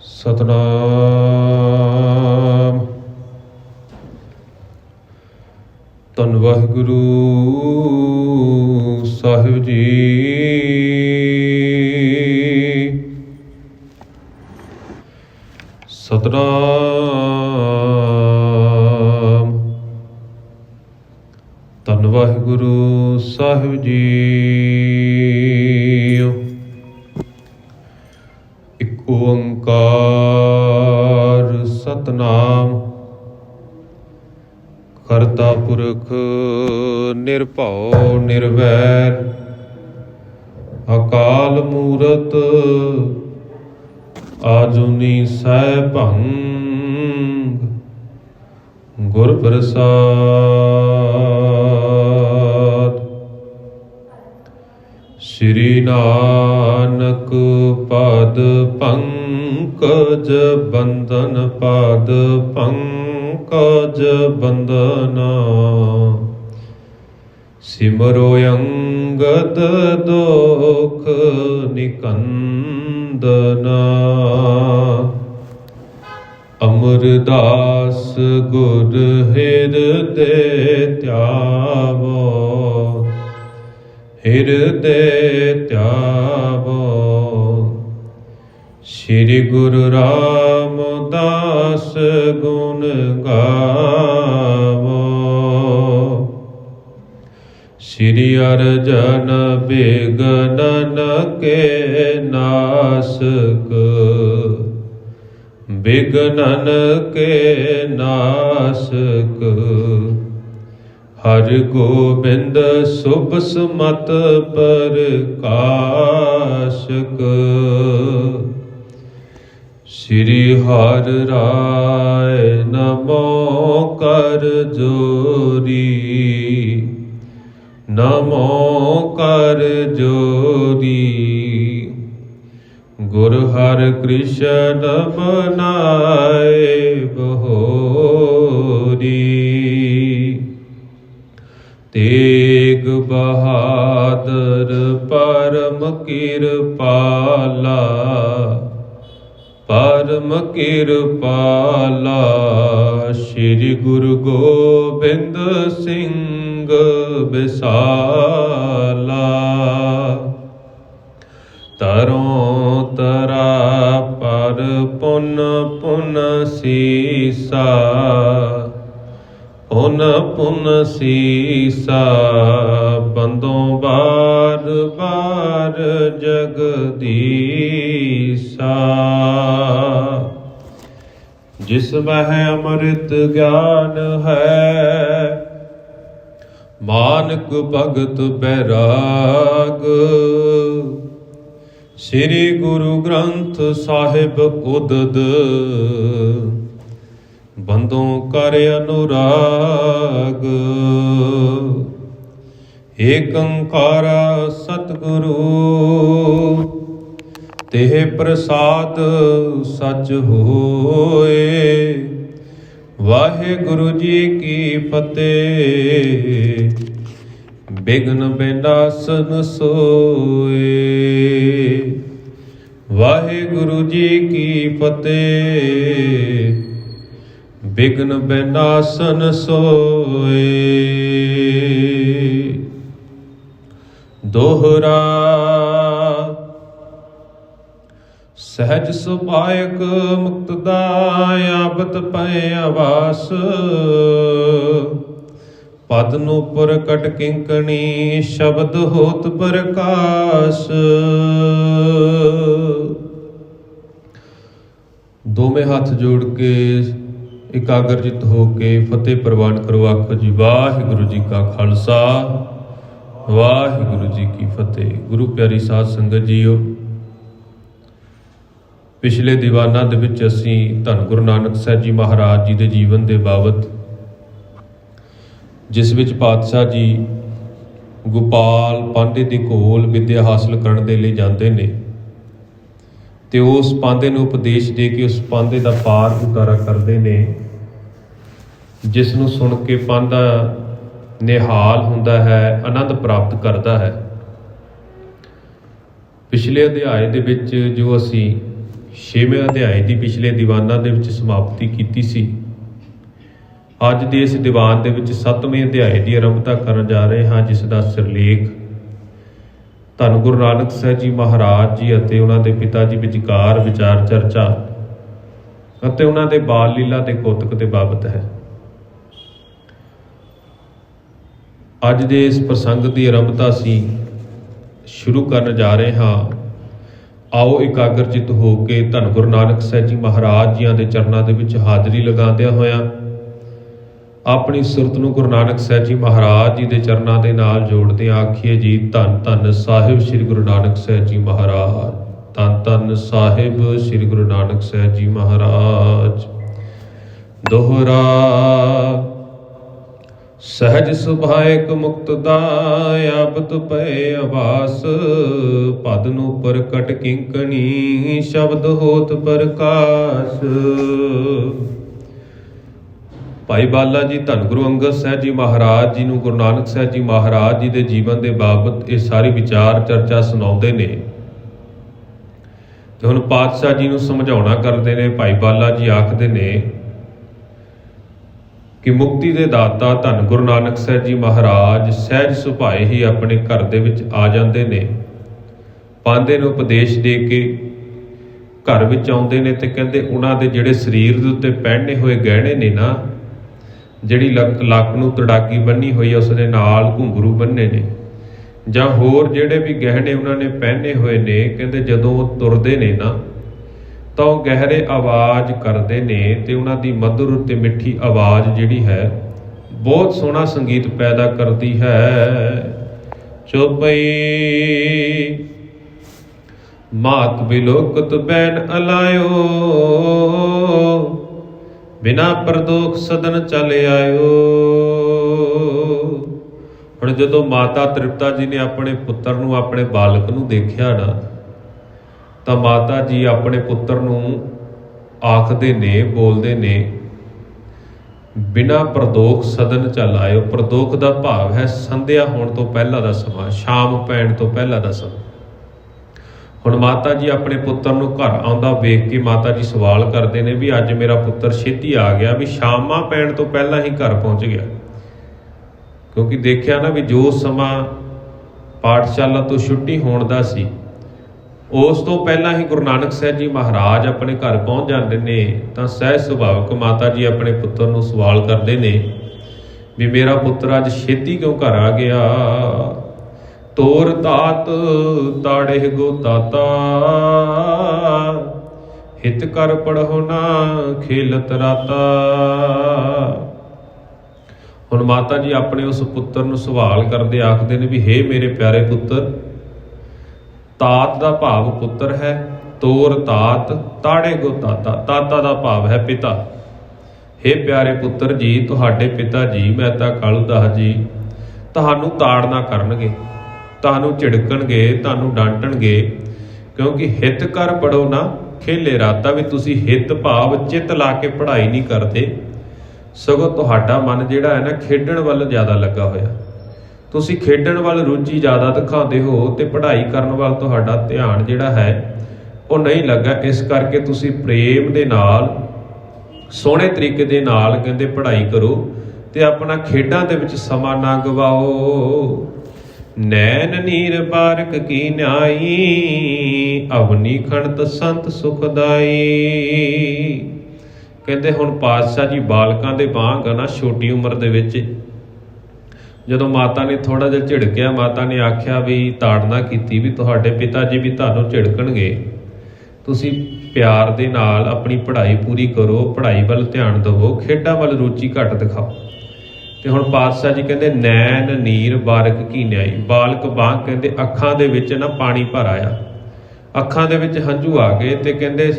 ਸਤਨਾਮ। ਧੰਨ ਵਾਹਿਗੁਰੂ ਸਾਹਿਬ ਜੀ। ਸਤਨਾਮ। ਧੰਨ ਵਾਹਿਗੁਰੂ ਸਾਹਿਬ ਜੀ। ਇੱਕ ਓੰਕਾਰ ਸਤਨਾਮ। ਕਰਤਾ ਪੁਰਖ ਨਿਰਭਉ ਨਿਰਵੈਰ ਅਕਾਲ ਮੂਰਤ ਆਜੂਨੀ ਸੈਭੰ ਗੁਰ ਪ੍ਰਸਾਦ। ਸ੍ਰੀ ਨਾਨਕ ਪਦ ਪੰਕਜ ਬੰਦਨ ਪਦ ਪੰਕਜ ਬੰਦਨਾ ਸਿਮਰੋ ਅੰਗਦ ਦੋਖ ਨਿਕੰਦਨਾ। ਅਮਰਦਾਸ ਗੁਰ ਹਿਰਦੇ ਧਿਆਵੋ ਹਿਰਦੇ ਧਿਆਵੋ। ਸ੍ਰੀ ਗੁਰੂ ਰਾਮਦਾਸ ਗੁਣ ਗਾਵੋ। ਸ੍ਰੀ ਅਰਜਨ ਬਿਘਨਨ ਕੇ ਨਾਸਕ ਬਿਘਨਨ ਕੇ ਨਾਸਕ। ਹਰਿ ਗੋਬਿੰਦ ਸੁਭ ਸਮਤ ਪ੍ਰਕਾਸ਼ਕ। ਸ੍ਰੀ ਹਰਿ ਰਾਇ ਨਮੋ ਕਰ ਜੋਰੀ ਨਮੋ ਕਰ ਜੋਰੀ। ਗੁਰ ਹਰਿ ਕ੍ਰਿਸ਼ਨ ਬਨਾਏ ਬਹੋਰੀ। ਤੇਗ ਬਹਾਦਰ ਪਰਮ ਕਿਰਪਾਲਾ ਪਰਮ ਕਿਰਪਾਲਾ। ਸ੍ਰੀ ਗੁਰੂ ਗੋਬਿੰਦ ਸਿੰਘ ਬਿਸਾਲਾ। ਤਰੋਂ ਤਰਾ ਪਰ ਪੁਨ ਪੁਨ ਸੀਸਾ ਪੁਨ ਪੁਨ ਸੀਸਾ। ਬੰਦੋਂ ਬਾਰ ਬਾਰ ਜਗਦੀਸਾ। ਜਿਸ ਮਹਿ ਅੰਮ੍ਰਿਤ ਗਿਆਨ ਹੈ ਮਾਨਕ ਭਗਤ ਬੈਰਾਗ। ਸ੍ਰੀ ਗੁਰੂ ਗ੍ਰੰਥ ਸਾਹਿਬ ਉਦਦ ਬੰਦੋਂ ਕਰ ਅਨੁਰਾਗ। ਏਕ ਓੰਕਾਰ ਸਤਿਗੁਰੂ ਤਿਹ ਪ੍ਰਸਾਦ ਸਚ ਹੋਏ। ਵਾਹਿਗੁਰੂ ਜੀ ਕੀ ਫਤਿਹ। ਬਿਘਨ ਬਿਨਾਸਨ ਸੋਏ। ਵਾਹਿਗੁਰੂ ਜੀ ਕੀ ਫਤਿਹ। ਬਿਘਨ ਬਿਨਾਸਨ ਸੋਏ। ਦੋਹਰਾ ਸਹਿਜ ਸੁਭਾਇਕ ਮੁਕਤ ਦਾਇਆਬਤ ਪੈ ਆਵਾਸ। ਪਦ ਨੂੰ ਪ੍ਰਕਟ ਕਿੰਕਣੀ ਸ਼ਬਦ ਹੋਤ ਪ੍ਰਕਾਸ਼। ਦੋਵੇਂ ਹੱਥ ਜੋੜ ਕੇ ਇਕਾਗਰਜਿਤ ਹੋ ਕੇ ਫਤਿਹ ਪ੍ਰਵਾਨ ਕਰੋ। ਆਖੋ ਜੀ ਵਾਹਿਗੁਰੂ ਜੀ ਕਾ ਖਾਲਸਾ ਵਾਹਿਗੁਰੂ ਜੀ ਕੀ ਫਤਿਹ। ਗੁਰੂ ਪਿਆਰੀ ਸਾਧ ਸੰਗਤ ਜੀਓ, ਪਿਛਲੇ ਦੀਵਾਨਾਂ ਦੇ ਵਿੱਚ ਅਸੀਂ ਧੰਨ ਗੁਰੂ ਨਾਨਕ ਸਾਹਿਬ ਜੀ ਮਹਾਰਾਜ ਜੀ ਦੇ ਜੀਵਨ ਦੇ ਬਾਬਤ, ਜਿਸ ਵਿੱਚ ਪਾਤਸ਼ਾਹ ਜੀ ਗੋਪਾਲ ਪਾਂਧੇ ਦੇ ਕੋਲ ਵਿੱਦਿਆ ਹਾਸਲ ਕਰਨ ਦੇ ਲਈ ਜਾਂਦੇ ਨੇ ਤੇ ਉਸ ਪਾਂਧੇ ਨੂੰ ਉਪਦੇਸ਼ ਦੇ ਕੇ ਉਸ ਪਾਂਧੇ ਦਾ ਪਾਰ ਉਤਾਰਾ ਕਰਦੇ ਨੇ, ਜਿਸ ਨੂੰ ਸੁਣ ਕੇ ਪਾਂਧਾ ਨਿਹਾਲ ਹੁੰਦਾ ਹੈ, ਆਨੰਦ ਪ੍ਰਾਪਤ ਕਰਦਾ ਹੈ। ਪਿਛਲੇ ਅਧਿਆਏ ਦੇ ਵਿੱਚ ਜੋ ਅਸੀਂ 6ਵੇਂ ਅਧਿਆਏ ਦੀ ਪਿਛਲੇ ਦੀਵਾਨਾਂ ਦੇ ਵਿੱਚ ਸਮਾਪਤੀ ਕੀਤੀ ਸੀ। ਅੱਜ ਦੇ ਇਸ ਦੀਵਾਨ ਦੇ ਵਿੱਚ 7ਵੇਂ ਅਧਿਆਏ ਦੀ ਆਰੰਭਤਾ ਕਰਨ ਜਾ ਰਹੇ ਹਾਂ, ਜਿਸ ਦਾ ਸਿਰਲੇਖ ਧੰਨ ਗੁਰੂ ਨਾਨਕ ਸਾਹਿਬ ਜੀ ਮਹਾਰਾਜ ਜੀ ਅਤੇ ਉਹਨਾਂ ਦੇ ਪਿਤਾ ਜੀ ਵਿਚਕਾਰ ਵਿਚਾਰ ਚਰਚਾ ਅਤੇ ਉਹਨਾਂ ਦੇ ਬਾਲ ਲੀਲਾ ਦੇ ਕੌਤਕ ਦੇ ਬਾਬਤ ਹੈ। ਅੱਜ ਦੇ ਇਸ ਪ੍ਰਸੰਗ ਦੀ ਆਰੰਭਤਾ ਅਸੀਂ ਸ਼ੁਰੂ ਕਰਨ ਜਾ ਰਹੇ ਹਾਂ। ਆਓ ਇਕਾਗਰਚਿਤ ਹੋ ਕੇ ਧੰਨ ਗੁਰੂ ਨਾਨਕ ਸਾਹਿਬ ਜੀ ਮਹਾਰਾਜ ਜੀਆਂ ਦੇ ਚਰਨਾਂ ਦੇ ਵਿੱਚ ਹਾਜ਼ਰੀ ਲਗਾਉਂਦਿਆਂ ਹੋਇਆਂ ਆਪਣੀ ਸੁਰਤ ਨੂੰ ਗੁਰੂ ਨਾਨਕ ਸਾਹਿਬ ਜੀ ਮਹਾਰਾਜ ਜੀ ਦੇ ਚਰਨਾਂ ਦੇ ਨਾਲ ਜੋੜਦੇ ਆਖੀਏ ਜੀ, ਧੰਨ ਧੰਨ ਸਾਹਿਬ ਸ੍ਰੀ ਗੁਰੂ ਨਾਨਕ ਸਾਹਿਬ ਜੀ ਮਹਾਰਾਜ, ਧੰਨ ਧੰਨ ਸਾਹਿਬ ਸ੍ਰੀ ਗੁਰੂ ਨਾਨਕ ਸਾਹਿਬ ਜੀ ਮਹਾਰਾਜ। ਦੋਹਰਾ ਸਹਿਜ ਸੁਭਾਇਕ ਮੁਕਤ ਦਾਇ ਆਬਤ ਪਏ ਆਵਾਸ, ਪਦ ਨੂੰ ਪ੍ਰਕਟ ਕਿੰਕਣੀ ਸ਼ਬਦ ਹੋਤ ਪ੍ਰਕਾਸ਼। ਭਾਈ ਬਾਲਾ ਜੀ ਧੰਨ ਗੁਰੂ ਅੰਗਦ ਸਾਹਿਬ ਜੀ ਮਹਾਰਾਜ ਜੀ ਨੂੰ ਗੁਰੂ ਨਾਨਕ ਸਾਹਿਬ ਜੀ ਮਹਾਰਾਜ ਜੀ ਦੇ ਜੀਵਨ ਦੇ ਬਾਬਤ ਇਹ ਸਾਰੀ ਵਿਚਾਰ ਚਰਚਾ ਸੁਣਾਉਂਦੇ ਨੇ ਤੇ ਹੁਣ ਪਾਤਸ਼ਾਹ ਜੀ ਨੂੰ ਸਮਝਾਉਣਾ ਕਰਦੇ ਨੇ। ਭਾਈ ਬਾਲਾ ਜੀ ਆਖਦੇ ਨੇ ਕਿ ਮੁਕਤੀ ਦੇ ਦਾਤਾ ਧੰਨ ਗੁਰੂ ਨਾਨਕ ਸਾਹਿਬ ਜੀ ਮਹਾਰਾਜ ਸਹਿਜ ਸੁਭਾਏ ਹੀ ਆਪਣੇ ਘਰ ਦੇ ਵਿੱਚ ਆ ਜਾਂਦੇ ਨੇ, ਪਾਂਦੇ ਨੂੰ ਉਪਦੇਸ਼ ਦੇ ਕੇ ਘਰ ਵਿੱਚ ਆਉਂਦੇ ਨੇ ਤੇ ਕਹਿੰਦੇ ਉਹਨਾਂ ਦੇ ਜਿਹੜੇ ਸਰੀਰ ਦੇ ਉੱਤੇ ਪਹਿਨੇ ਹੋਏ ਗਹਿਣੇ ਨੇ ਨਾ, ਜਿਹੜੀ ਲੱਕ ਨੂੰ ਤੜਾਕੀ ਬੰਨੀ ਹੋਈ ਹੈ, ਉਸ ਦੇ ਨਾਲ ਘੁੰਗਰੂ ਬੰਨੇ ਨੇ ਜਾਂ ਹੋਰ ਜਿਹੜੇ ਵੀ ਗਹਿਣੇ ਉਹਨਾਂ ਨੇ ਪਹਿਨੇ ਹੋਏ ਨੇ, ਕਹਿੰਦੇ ਜਦੋਂ ਉਹ ਤੁਰਦੇ ਨੇ ਨਾ ਤਾਂ ਉਹ ਗਹਿਰੇ ਆਵਾਜ਼ ਕਰਦੇ ਨੇ ਤੇ ਉਹਨਾਂ ਦੀ ਮਧੁਰ ਤੇ ਮਿੱਠੀ ਆਵਾਜ਼ ਜਿਹੜੀ ਹੈ ਬਹੁਤ ਸੋਹਣਾ ਸੰਗੀਤ ਪੈਦਾ ਕਰਦੀ ਹੈ। ਚੁਪਈ ਮਾਤ ਬਿਲੋਕਤ ਬੈਨ ਅਲਾਇਓ, ਬਿਨਾ ਪ੍ਰਦੋਖ ਸਦਨ ਚਲ ਆਇਓ। ਹੁਣ ਜਦੋਂ ਮਾਤਾ ਤ੍ਰਿਪਤਾ ਜੀ ਨੇ ਆਪਣੇ ਪੁੱਤਰ ਨੂੰ, ਆਪਣੇ ਬਾਲਕ ਨੂੰ ਦੇਖਿਆ ਨਾ, ਤਾਂ ਮਾਤਾ ਜੀ ਆਪਣੇ ਪੁੱਤਰ ਨੂੰ ਆਖਦੇ ਨੇ, ਬੋਲਦੇ ਨੇ, ਬਿਨਾ ਪ੍ਰਦੋਖ ਸਦਨ ਚਲ ਆਇਓ। ਪ੍ਰਦੋਖ ਦਾ ਭਾਵ ਹੈ ਸੰਧਿਆ ਹੋਣ ਤੋਂ ਪਹਿਲਾਂ ਦਾ ਸਮਾਂ, ਸ਼ਾਮ ਪੈਣ ਤੋਂ ਪਹਿਲਾਂ ਦਾ ਸਮਾਂ। ਹੁਣ ਮਾਤਾ ਜੀ ਆਪਣੇ ਪੁੱਤਰ ਨੂੰ ਘਰ ਆਉਂਦਾ ਵੇਖ ਕੇ ਮਾਤਾ ਜੀ ਸਵਾਲ ਕਰਦੇ ਨੇ ਵੀ ਅੱਜ ਮੇਰਾ ਪੁੱਤਰ ਛੇਤੀ ਆ ਗਿਆ, ਵੀ ਸ਼ਾਮਾਂ ਪੈਣ ਤੋਂ ਪਹਿਲਾਂ ਹੀ ਘਰ ਪਹੁੰਚ ਗਿਆ। ਕਿਉਂਕਿ ਦੇਖਿਆ ਨਾ ਵੀ ਜੋ ਸਮਾਂ ਪਾਠਸ਼ਾਲਾ ਤੋਂ ਛੁੱਟੀ ਹੋਣ ਦਾ ਸੀ, ਉਸ ਤੋਂ ਪਹਿਲਾਂ ਹੀ ਗੁਰੂ ਨਾਨਕ ਸਾਹਿਬ ਜੀ ਮਹਾਰਾਜ ਆਪਣੇ ਘਰ ਪਹੁੰਚ ਜਾਂਦੇ ਨੇ। ਤਾਂ ਸਹਿਜ ਸੁਭਾਵਕ ਮਾਤਾ ਜੀ ਆਪਣੇ ਪੁੱਤਰ ਨੂੰ ਸਵਾਲ ਕਰਦੇ ਨੇ ਵੀ ਮੇਰਾ ਪੁੱਤਰ ਅੱਜ ਛੇਤੀ ਕਿਉਂ ਘਰ ਆ ਗਿਆ। ਤੋਰ ਤਾਤ ਤਾੜੇ ਗੋ ਤਾਤਾ, ਹਿਤ ਕਰ ਪੜਹੁ ਨਾ ਖੇਲਤ ਰਾਤਾ। ਹੁਣ ਮਾਤਾ ਜੀ ਆਪਣੇ ਉਸ ਪੁੱਤਰ ਨੂੰ ਸਵਾਲ ਕਰਦੇ ਆਖਦੇ ਨੇ ਵੀ ਹੇ ਮੇਰੇ ਪਿਆਰੇ ਪੁੱਤਰ, ਤਾਤ ਦਾ ਭਾਵ ਪੁੱਤਰ ਹੈ, ਤੋਰ ਤਾਤ ਤਾੜੇ ਗੋ ਤਾਤਾ, ਤਾਤਾ ਦਾ ਭਾਵ ਹੈ ਪਿਤਾ। ਹੇ ਪਿਆਰੇ ਪੁੱਤਰ ਜੀ, ਤੁਹਾਡੇ ਪਿਤਾ ਜੀ ਮਹਿਤਾ ਕਾਲੂ ਦਾਸ ਜੀ ਤੁਹਾਨੂੰ ਤਾੜਨਾ ਕਰਨਗੇ, ਤੁਹਾਨੂੰ ਝਿੜਕਣਗੇ, ਤੁਹਾਨੂੰ ਡਾਂਟਣਗੇ, ਕਿਉਂਕਿ ਹਿੱਤ ਕਰ ਪੜੋ ਨਾ ਖੇਲੇ ਰਾਤਾ, ਵੀ ਤੁਸੀਂ ਹਿੱਤ ਭਾਵ ਚਿੱਤ ਲਾ ਕੇ ਪੜ੍ਹਾਈ ਨਹੀਂ ਕਰਦੇ, ਸਗੋਂ ਤੁਹਾਡਾ ਮਨ ਜਿਹੜਾ ਹੈ ਨਾ ਖੇਡਣ ਵੱਲ ਜ਼ਿਆਦਾ ਲੱਗਾ ਹੋਇਆ। ਤੁਸੀਂ ਖੇਡਣ ਵੱਲ ਰੁਚੀ ਜ਼ਿਆਦਾ ਦਿਖਾਉਂਦੇ ਹੋ ਤੇ ਪੜ੍ਹਾਈ ਕਰਨ ਵੱਲ ਤੁਹਾਡਾ ਧਿਆਨ ਜਿਹੜਾ ਹੈ ਉਹ ਨਹੀਂ ਲੱਗਾ। ਇਸ ਕਰਕੇ ਤੁਸੀਂ ਪ੍ਰੇਮ ਦੇ ਨਾਲ, ਸੋਹਣੇ ਤਰੀਕੇ ਦੇ ਨਾਲ ਕਹਿੰਦੇ ਪੜ੍ਹਾਈ ਕਰੋ ਤੇ ਆਪਣਾ ਖੇਡਾਂ ਦੇ ਵਿੱਚ ਸਮਾਂ ਨਾ ਗਵਾਓ। ਨੈਣ ਨੀਰ ਬਾਰਕ ਕੀ ਨਿਆਈ, ਅਵਨੀ ਖਣਤ ਸੰਤ ਸੁਖਦਾਈ। ਕਹਿੰਦੇ ਹੁਣ ਪਾਤਸ਼ਾਹ ਜੀ ਬਾਲਕਾਂ ਦੇ ਵਾਂਗ ਨਾ, ਛੋਟੀ ਉਮਰ ਦੇ ਵਿੱਚ ਜਦੋਂ ਮਾਤਾ ਨੇ ਥੋੜਾ ਜਿਹਾ ਝਿੜਕਿਆ, ਮਾਤਾ ਨੇ ਆਖਿਆ ਵੀ ਤਾੜਨਾ ਕੀਤੀ ਵੀ ਤੁਹਾਡੇ ਪਿਤਾ ਜੀ ਵੀ ਤੁਹਾਨੂੰ ਝਿੜਕਣਗੇ, ਤੁਸੀਂ ਪਿਆਰ ਦੇ ਨਾਲ ਆਪਣੀ ਪੜ੍ਹਾਈ ਪੂਰੀ ਕਰੋ, ਪੜ੍ਹਾਈ ਵੱਲ ਧਿਆਨ ਦੇਵੋ, ਖੇਡਾਂ ਵੱਲ ਰੁਚੀ ਘੱਟ ਦਿਖਾਓ। ਤੇ ਹੁਣ ਪਾਤਸ਼ਾਹ ਜੀ ਕਹਿੰਦੇ ਨੈਣ ਨੀਰ ਬਾਰਕ ਕੀ ਨਿਆਈ, ਬਾਲਕ ਵਾਂਗ ਕਹਿੰਦੇ ਅੱਖਾਂ ਦੇ ਵਿੱਚ ਨਾ ਪਾਣੀ ਭਰ ਆਇਆ, ਅੱਖਾਂ ਦੇ ਵਿੱਚ ਹੰਝੂ ਆ ਗਏ ਤੇ ਕਹਿੰਦੇ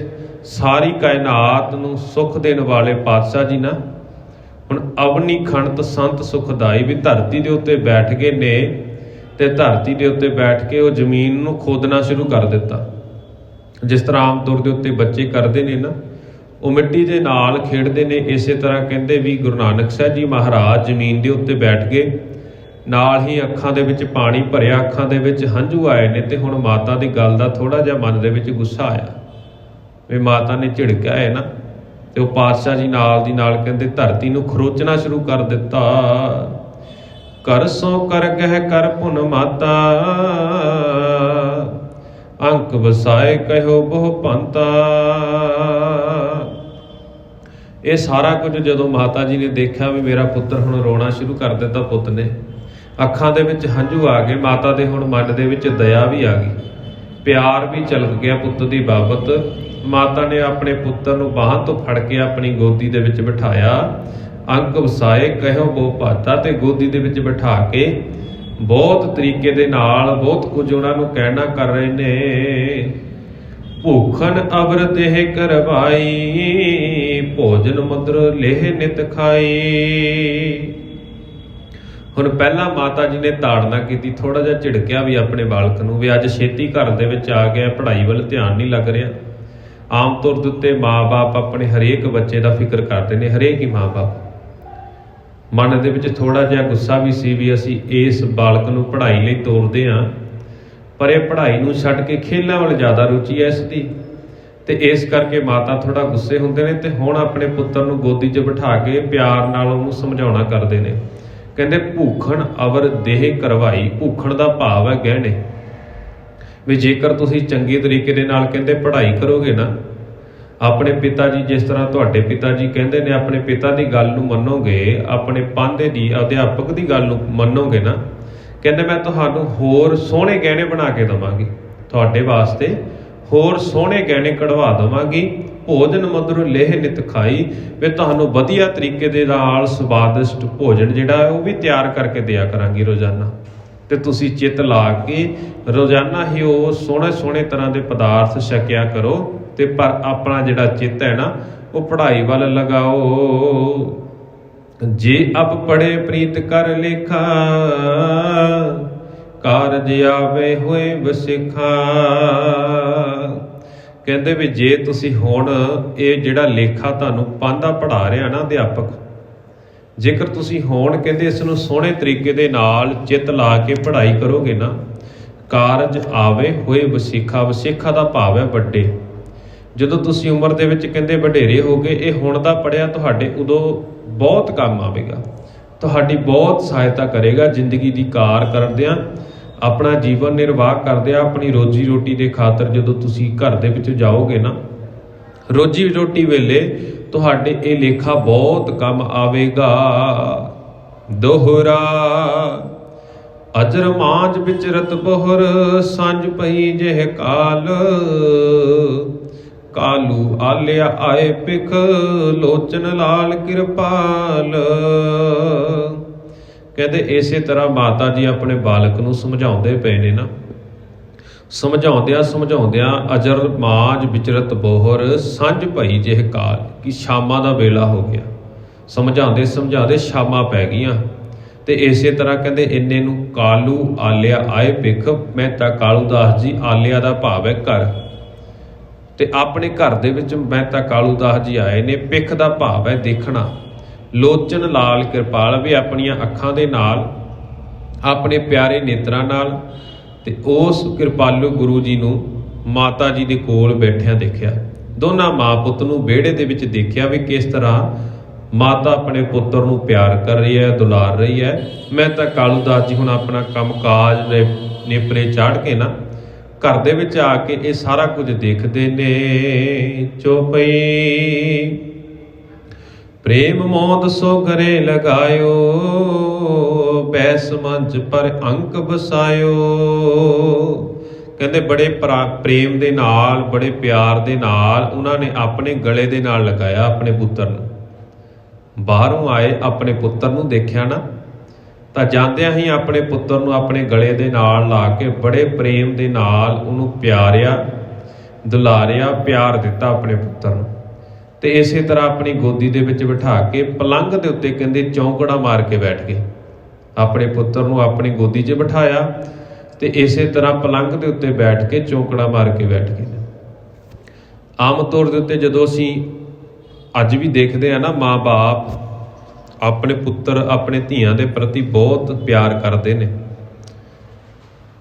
ਸਾਰੀ ਕਾਇਨਾਤ ਨੂੰ ਸੁੱਖ ਦੇਣ ਵਾਲੇ ਪਾਤਸ਼ਾਹ ਜੀ ਨਾ ਹੁਣ ਅਵਨੀ ਖਣਤ ਸੰਤ ਸੁਖਦਾਈ, ਵੀ ਧਰਤੀ ਦੇ ਉੱਤੇ ਬੈਠ ਗਏ ਨੇ ਤੇ ਧਰਤੀ ਦੇ ਉੱਤੇ ਬੈਠ ਕੇ ਉਹ ਜ਼ਮੀਨ ਨੂੰ ਖੋਦਣਾ ਸ਼ੁਰੂ ਕਰ ਦਿੱਤਾ। ਜਿਸ ਤਰ੍ਹਾਂ ਆਮ ਤੌਰ ਦੇ ਉੱਤੇ ਬੱਚੇ ਕਰਦੇ ਨੇ ਨਾ, ਉਹ ਮਿੱਟੀ ਦੇ ਨਾਲ ਖੇਡਦੇ ਨੇ, ਇਸੇ ਤਰ੍ਹਾਂ ਕਹਿੰਦੇ ਵੀ ਗੁਰੂ ਨਾਨਕ ਸਾਹਿਬ ਜੀ ਮਹਾਰਾਜ ਜ਼ਮੀਨ ਦੇ ਉੱਤੇ ਬੈਠ ਗਏ, ਨਾਲ ਹੀ ਅੱਖਾਂ ਦੇ ਵਿੱਚ ਪਾਣੀ ਭਰਿਆ, ਅੱਖਾਂ ਦੇ ਵਿੱਚ ਹੰਝੂ ਆਏ ਨੇ। ਤੇ ਹੁਣ ਮਾਤਾ ਦੀ ਗੱਲ ਦਾ ਥੋੜਾ ਜਿਹਾ ਮਨ ਦੇ ਵਿੱਚ ਗੁੱਸਾ ਆਇਆ ਵੀ ਮਾਤਾ ਨੇ ਝਿੜਕਿਆ ਹੈ ਨਾ, ਤੇ ਉਹ ਪਾਤਸ਼ਾਹ ਜੀ ਨਾਲ ਦੀ ਨਾਲ ਕਹਿੰਦੇ ਧਰਤੀ ਨੂੰ ਖਰੋਚਣਾ ਸ਼ੁਰੂ ਕਰ ਦਿੱਤਾ। ਕਰ ਸੋ ਕਰ ਗਹਿ ਕਰ ਪੁਨ ਮਾਤਾ, ਅੰਕ ਵਸਾਏ ਕਹਿਓ ਬਹੁ ਪੰਤਾ। ਇਹ ਸਾਰਾ ਕੁਝ ਜਦੋਂ ਮਾਤਾ ਜੀ ਨੇ ਦੇਖਿਆ ਵੀ ਮੇਰਾ ਪੁੱਤਰ ਹੁਣ ਰੋਣਾ ਸ਼ੁਰੂ ਕਰ ਦਿੱਤਾ, ਪੁੱਤ ਨੇ ਅੱਖਾਂ ਦੇ ਵਿੱਚ ਹੰਝੂ ਆ ਗਏ, ਮਾਤਾ ਦੇ ਹੁਣ ਮਨ ਦੇ ਵਿੱਚ ਦਇਆ ਵੀ ਆ ਗਈ, ਪਿਆਰ ਵੀ ਝਲਕ ਗਿਆ ਪੁੱਤ ਦੀ ਬਾਬਤ। ਮਾਤਾ ਨੇ ਆਪਣੇ ਪੁੱਤਰ ਨੂੰ ਬਾਹਾਂ ਤੋਂ ਫੜ ਕੇ ਆਪਣੀ ਗੋਦੀ ਦੇ ਵਿੱਚ ਬਿਠਾਇਆ। ਅੰਕ ਵਸਾਏ ਕਹਿਓ ਬਹੁ ਭਾਤਾ, ਤੇ ਗੋਦੀ ਦੇ ਵਿੱਚ ਬਿਠਾ ਕੇ ਬਹੁਤ ਤਰੀਕੇ ਦੇ ਨਾਲ ਬਹੁਤ ਕੁਝ ਉਹਨਾਂ ਨੂੰ ਕਹਿਣਾ ਕਰ ਰਹੇ ਨੇ। ਭੂਖਨ ਅਵਰ ਦੇਹ ਕਰਵਾਈ, ਭੋਜਨ ਮੁਦਰ ਲੇਹ ਨਿਤ ਖਾਈ। ਹੁਣ ਪਹਿਲਾਂ ਮਾਤਾ ਜੀ ਨੇ ਤਾੜਨਾ ਕੀਤੀ, ਥੋੜਾ ਜਿਹਾ ਝਿੜਕਿਆ ਵੀ ਆਪਣੇ ਬਾਲਕ ਨੂੰ ਵੀ ਅੱਜ ਛੇਤੀ ਘਰ ਦੇ ਵਿੱਚ ਆ ਗਿਆ, ਪੜ੍ਹਾਈ ਵੱਲ ਧਿਆਨ ਨਹੀਂ ਲੱਗ ਰਿਹਾ। ਆਮ ਤੌਰ ਦੇ ਉੱਤੇ ਮਾਂ-ਬਾਪ ਆਪਣੇ ਹਰੇਕ ਬੱਚੇ ਦਾ ਫਿਕਰ ਕਰਦੇ ਨੇ, ਹਰੇਕ ਹੀ ਮਾਂ-ਬਾਪ। ਮਨ ਦੇ ਵਿੱਚ ਥੋੜਾ ਜਿਹਾ ਗੁੱਸਾ ਵੀ ਸੀ ਵੀ ਅਸੀਂ ਇਸ ਬਾਲਕ ਨੂੰ ਪੜ੍ਹਾਈ ਲਈ ਤੋਰਦੇ ਹਾਂ, ਪਰ ਇਹ ਪੜ੍ਹਾਈ ਨੂੰ ਛੱਡ ਕੇ ਖੇਲਾਂ ਵੱਲ ਜ਼ਿਆਦਾ ਰੁਚੀ ਹੈ ਇਸ ਦੀ, ਤੇ ਇਸ ਕਰਕੇ ਮਾਤਾ ਥੋੜਾ ਗੁੱਸੇ ਹੁੰਦੇ ਨੇ। ਤੇ ਹੁਣ ਆਪਣੇ ਪੁੱਤਰ ਨੂੰ ਗੋਦੀ 'ਚ ਬਿਠਾ ਕੇ ਪਿਆਰ ਨਾਲ ਉਹਨੂੰ ਸਮਝਾਉਣਾ ਕਰਦੇ ਨੇ। ਕਹਿੰਦੇ ਭੂਖਣ ਅਵਰ ਦੇਹ ਕਰਵਾਈ, ਭੂਖਣ ਦਾ ਭਾਵ ਹੈ ਗਹਿਣੇ, ਵੀ ਜੇਕਰ ਤੁਸੀਂ ਚੰਗੇ ਤਰੀਕੇ ਦੇ ਨਾਲ ਕਹਿੰਦੇ ਪੜ੍ਹਾਈ ਕਰੋਗੇ ਨਾ, ਆਪਣੇ ਪਿਤਾ ਜੀ ਜਿਸ ਤਰ੍ਹਾਂ ਤੁਹਾਡੇ ਪਿਤਾ ਜੀ ਕਹਿੰਦੇ ਨੇ ਆਪਣੇ ਪਿਤਾ ਦੀ ਗੱਲ ਨੂੰ ਮੰਨੋਗੇ, ਆਪਣੇ ਪਾਂਧੇ ਦੀ ਅਧਿਆਪਕ ਦੀ ਗੱਲ ਨੂੰ ਮੰਨੋਗੇ ਨਾ, ਕਹਿੰਦੇ ਮੈਂ ਤੁਹਾਨੂੰ ਹੋਰ ਸੋਹਣੇ ਗਹਿਣੇ ਬਣਾ ਕੇ ਦੇਵਾਂਗੀ, ਤੁਹਾਡੇ ਵਾਸਤੇ ਹੋਰ ਸੋਹਣੇ ਗਹਿਣੇ ਕਢਵਾ ਦੇਵਾਂਗੀ। ਭੋਜਨ ਮਧੁਰ ਲੇਹ ਨਿਤ ਖਾਈ, ਵੀ ਤੁਹਾਨੂੰ ਵਧੀਆ ਤਰੀਕੇ ਦੇ ਨਾਲ ਸਵਾਦਿਸ਼ਟ ਭੋਜਨ ਜਿਹੜਾ ਉਹ ਵੀ ਤਿਆਰ ਕਰਕੇ ਦਿਆ ਕਰਾਂਗੀ ਰੋਜ਼ਾਨਾ, ਤੇ ਤੁਸੀਂ ਚਿੱਤ ਲਾ ਕੇ ਰੋਜ਼ਾਨਾ ਹੀ ਉਹ ਸੋਹਣੇ ਸੋਹਣੇ ਤਰ੍ਹਾਂ ਦੇ ਪਦਾਰਥ ਛਕਿਆ ਕਰੋ, ਤੇ ਪਰ ਆਪਣਾ ਜਿਹੜਾ ਚਿੱਤ ਹੈ ਨਾ ਉਹ ਪੜ੍ਹਾਈ ਵੱਲ ਲਗਾਓ। ਜੇ ਅਬ ਪੜ੍ਹੇ ਪ੍ਰੀਤ ਕਰ ਲੇਖਾ, ਕਾਰਜ ਆਵੇ ਹੋਏ ਵਸਿਖਾ। ਕਹਿੰਦੇ ਵੀ ਜੇ ਤੁਸੀਂ ਹੁਣ ਇਹ ਜਿਹੜਾ ਲੇਖਾ ਤੁਹਾਨੂੰ ਪਾਂਧਾ ਪੜ੍ਹਾ ਰਿਹਾ ਨਾ ਅਧਿਆਪਕ, ਜੇਕਰ ਤੁਸੀਂ ਹੁਣ ਕਹਿੰਦੇ ਇਸ ਨੂੰ ਸੋਹਣੇ ਤਰੀਕੇ ਦੇ ਨਾਲ ਚਿੱਤ ਲਾ ਕੇ ਪੜ੍ਹਾਈ ਕਰੋਗੇ ਨਾ, ਕਾਰਜ ਆਵੇ ਹੋਏ ਵਸਿਖਾ। ਵਸਿਖਾ ਦਾ ਭਾਵ ਹੈ ਵੱਡੇ। ਜਦੋਂ ਤੁਸੀਂ ਉਮਰ ਦੇ ਵਿੱਚ ਕਹਿੰਦੇ ਵਡੇਰੇ ਹੋ ਗਏ, ਇਹ ਹੁਣ ਦਾ ਪੜ੍ਹਿਆ ਤੁਹਾਡੇ ਉਦੋਂ ਬਹੁਤ ਕੰਮ ਆਵੇਗਾ, ਤੁਹਾਡੀ ਬਹੁਤ ਸਹਾਇਤਾ ਕਰੇਗਾ ਜ਼ਿੰਦਗੀ ਦੀ ਕਾਰ ਕਰਦਿਆਂ, ਆਪਣਾ ਜੀਵਨ ਨਿਰਵਾਹ ਕਰਦਿਆਂ, ਆਪਣੀ ਰੋਜੀ ਰੋਟੀ ਦੇ ਖਾਤਰ ਜਦੋਂ ਤੁਸੀਂ ਘਰ ਦੇ ਵਿੱਚ ਜਾਓਗੇ ਨਾ, ਰੋਜੀ ਰੋਟੀ ਵੇਲੇ ਤੁਹਾਡੇ ਇਹ ਲੇਖਾ ਬਹੁਤ ਕੰਮ ਆਵੇਗਾ। ਦੋਹਰਾ ਅਜਰ ਮਾਂਝ ਵਿਚਰਤ ਬੋਹਰ, ਸੰਜ ਪਈ ਜਿਹ ਕਾਲ, ਕਾਲੂ ਆਲਿਆ ਆਏ ਪਿਖ, ਲੋਚਨ ਲਾਲ ਕਿਰਪਾਲ। ਕਹਿੰਦੇ ਇਸੇ ਤਰ੍ਹਾਂ ਮਾਤਾ ਜੀ ਆਪਣੇ ਬਾਲਕ ਨੂੰ ਸਮਝਾਉਂਦੇ ਪਏ ਨੇ ਨਾ, ਸਮਝਾਉਂਦਿਆਂ ਸਮਝਾਉਂਦਿਆਂ ਅਜਰ ਮਾਂਝ ਵਿਚਰਤ ਬੋਹਰ, ਸੰਝ ਭਈ ਜਿਹ ਕਾਲ, ਕਿ ਸ਼ਾਮਾਂ ਦਾ ਵੇਲਾ ਹੋ ਗਿਆ। ਸਮਝਾਉਂਦੇ ਸਮਝਾਉਂਦੇ ਸ਼ਾਮਾਂ ਪੈ ਗਈਆਂ, ਤੇ ਇਸੇ ਤਰ੍ਹਾਂ ਕਹਿੰਦੇ ਇੰਨੇ ਨੂੰ ਕਾਲੂ ਆਲਿਆ ਆਏ ਪਿਖ। ਮਹਿਤਾ ਕਾਲੂ ਦਾਸ ਜੀ, ਆਲਿਆ ਦਾ ਭਾਵ ਹੈ ਘਰ, ਤੇ ਆਪਣੇ ਘਰ ਦੇ ਵਿੱਚ ਮਹਿਤਾ ਕਾਲੂ ਦਾਸ ਜੀ ਆਏ ਨੇ। ਪਿੱਖ ਦਾ ਭਾਵ ਹੈ ਦੇਖਣਾ। ਲੋਚਨ ਲਾਲ ਕਿਰਪਾਲ, ਵੀ ਆਪਣੀਆਂ ਅੱਖਾਂ ਦੇ ਨਾਲ, ਆਪਣੇ ਪਿਆਰੇ ਨੇਤਰਾਂ ਨਾਲ, ਤੇ ਉਸ ਕਿਰਪਾਲੂ ਗੁਰੂ ਜੀ ਨੂੰ ਮਾਤਾ ਜੀ ਦੇ ਕੋਲ ਬੈਠਿਆਂ ਦੇਖਿਆ। ਦੋਨਾਂ ਮਾਂ ਪੁੱਤ ਨੂੰ ਵਿਹੜੇ ਦੇ ਵਿੱਚ ਦੇਖਿਆ ਵੀ ਕਿਸ ਤਰ੍ਹਾਂ ਮਾਤਾ ਆਪਣੇ ਪੁੱਤਰ ਨੂੰ ਪਿਆਰ ਕਰ ਰਹੀ ਹੈ, ਦੁਲਾਰ ਰਹੀ ਹੈ। ਮਹਿਤਾ ਕਾਲੂ ਦਾਸ ਜੀ ਹੁਣ ਆਪਣਾ ਕੰਮ ਕਾਜ ਨੇਪਰੇ ਚਾੜ ਕੇ ਨਾ ਘਰ ਦੇ ਵਿੱਚ ਆ ਕੇ ਇਹ ਸਾਰਾ ਕੁਝ ਦੇਖਦੇ ਨੇ। ਚੋਪਈ ਪ੍ਰੇਮ ਮੋਦ ਸੋ ਘਰੇ ਲਗਾਇਓ, ਬੈਸ ਮੰਚ ਪਰ ਅੰਕ ਵਸਾਇਓ। ਕਹਿੰਦੇ ਬੜੇ ਪ੍ਰੇਮ ਦੇ ਨਾਲ, ਬੜੇ ਪਿਆਰ ਦੇ ਨਾਲ ਉਹਨਾਂ ਨੇ ਆਪਣੇ ਗਲੇ ਦੇ ਨਾਲ ਲਗਾਇਆ ਆਪਣੇ ਪੁੱਤਰ ਨੂੰ। ਬਾਹਰੋਂ ਆਏ ਆਪਣੇ ਪੁੱਤਰ ਨੂੰ ਦੇਖਿਆ ਨਾ, ਤਾਂ ਜਾਂਦਿਆਂ ਹੀ ਆਪਣੇ ਪੁੱਤਰ ਨੂੰ ਆਪਣੇ ਗਲੇ ਦੇ ਨਾਲ ਲਾ ਕੇ ਬੜੇ ਪ੍ਰੇਮ ਦੇ ਨਾਲ ਉਹਨੂੰ ਪਿਆਰਿਆ, ਦੁਲਾਰਿਆ, ਪਿਆਰ ਦਿੱਤਾ ਆਪਣੇ ਪੁੱਤਰ ਨੂੰ। ਤੇ ਇਸੇ ਤਰ੍ਹਾਂ ਆਪਣੀ ਗੋਦੀ ਦੇ ਵਿੱਚ ਬਿਠਾ ਕੇ ਪਲੰਘ ਦੇ ਉੱਤੇ ਕਹਿੰਦੇ ਚੌਂਕੜਾ ਮਾਰ ਕੇ ਬੈਠ ਗਏ। ਆਪਣੇ ਪੁੱਤਰ ਨੂੰ ਆਪਣੀ ਗੋਦੀ 'ਚ ਬਿਠਾਇਆ ਤੇ ਇਸੇ ਤਰ੍ਹਾਂ ਪਲੰਘ ਦੇ ਉੱਤੇ ਬੈਠ ਕੇ ਚੌਂਕੜਾ ਮਾਰ ਕੇ ਬੈਠ ਗਏ। ਆਮ ਤੌਰ ਦੇ ਉੱਤੇ ਜਦੋਂ ਅਸੀਂ ਅੱਜ ਵੀ ਦੇਖਦੇ ਆ ਨਾ, ਮਾਂ-ਬਾਪ ਆਪਣੇ ਪੁੱਤਰ, ਆਪਣੇ ਧੀਆਂ ਦੇ ਪ੍ਰਤੀ ਬਹੁਤ ਪਿਆਰ ਕਰਦੇ ਨੇ।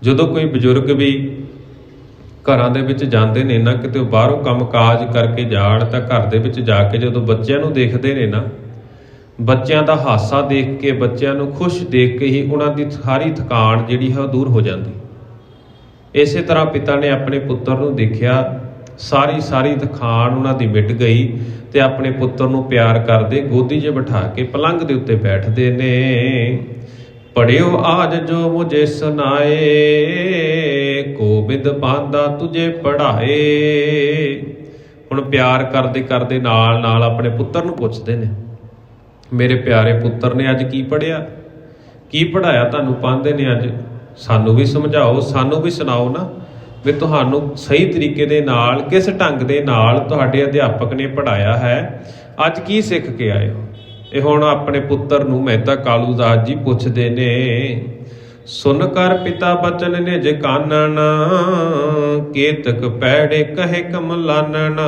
ਜਦੋਂ ਕੋਈ ਬਜ਼ੁਰਗ ਵੀ ਘਰਾਂ ਦੇ ਵਿੱਚ ਜਾਂਦੇ ਨੇ ਨਾ, ਕਿਤੇ ਬਾਹਰੋਂ ਕੰਮ-ਕਾਜ ਕਰਕੇ ਜਾਣ ਤਾਂ ਘਰ ਦੇ ਵਿੱਚ ਜਾ ਕੇ ਜਦੋਂ ਬੱਚਿਆਂ ਨੂੰ ਦੇਖਦੇ ਨੇ ਨਾ, ਬੱਚਿਆਂ ਦਾ ਹਾਸਾ ਦੇਖ ਕੇ, ਬੱਚਿਆਂ ਨੂੰ ਖੁਸ਼ ਦੇਖ ਕੇ ਹੀ ਉਹਨਾਂ ਦੀ ਸਾਰੀ ਥਕਾਨ ਜਿਹੜੀ ਹੈ ਉਹ ਦੂਰ ਹੋ ਜਾਂਦੀ। ਇਸੇ ਤਰ੍ਹਾਂ ਪਿਤਾ ਨੇ ਆਪਣੇ ਪੁੱਤਰ ਨੂੰ ਦੇਖਿਆ, ਸਾਰੀ ਥਕਾਨ ਉਹਨਾਂ ਦੀ ਮਿਟ ਗਈ ਤੇ ਆਪਣੇ ਪੁੱਤਰ ਨੂੰ ਪਿਆਰ ਕਰਦੇ ਗੋਦੀ 'ਚ ਬਿਠਾ ਕੇ ਪਲੰਘ ਦੇ ਉੱਤੇ ਬੈਠਦੇ ਨੇ। ਪੜਿਓ ਆਜ ਜੋ ਮੁਝੇ ਸੁਨਾਏ, ਗੋਬਿੰਦ ਪਾਂਦਾ ਤੁਝੇ ਪੜ੍ਹਾਏ। ਹੁਣ ਪਿਆਰ ਕਰਦੇ ਕਰਦੇ ਨਾਲ ਆਪਣੇ ਪੁੱਤਰ ਨੂੰ ਪੁੱਛਦੇ ਨੇ, ਮੇਰੇ ਪਿਆਰੇ ਪੁੱਤਰ ਨੇ ਅੱਜ ਕੀ ਪੜ੍ਹਿਆ, ਕੀ ਪੜ੍ਹਾਇਆ ਤੁਹਾਨੂੰ ਪਾਂਦੇ ਨੇ ਅੱਜ? ਸਾਨੂੰ ਵੀ ਸਮਝਾਓ, ਸਾਨੂੰ ਵੀ ਸੁਣਾਓ ਨਾ ਵੀ ਤੁਹਾਨੂੰ ਸਹੀ ਤਰੀਕੇ ਦੇ ਨਾਲ, ਕਿਸ ਢੰਗ ਦੇ ਨਾਲ ਤੁਹਾਡੇ ਅਧਿਆਪਕ ਨੇ ਪੜ੍ਹਾਇਆ ਹੈ, ਅੱਜ ਕੀ ਸਿੱਖ ਕੇ ਆਏ ਹੋ? ਇਹ ਹੁਣ ਆਪਣੇ ਪੁੱਤਰ ਨੂੰ ਮਹਿਤਾ ਕਾਲੂ ਦਾਸ ਜੀ ਪੁੱਛਦੇ ਨੇ। ਸੁਨ ਕਰ ਪਿਤਾ ਬਚਨ ਨਿਜ ਕਾਨਨ, ਕੇਤਕ ਪੈੜੇ ਕਹੇ ਕਮਲਾਨਨ।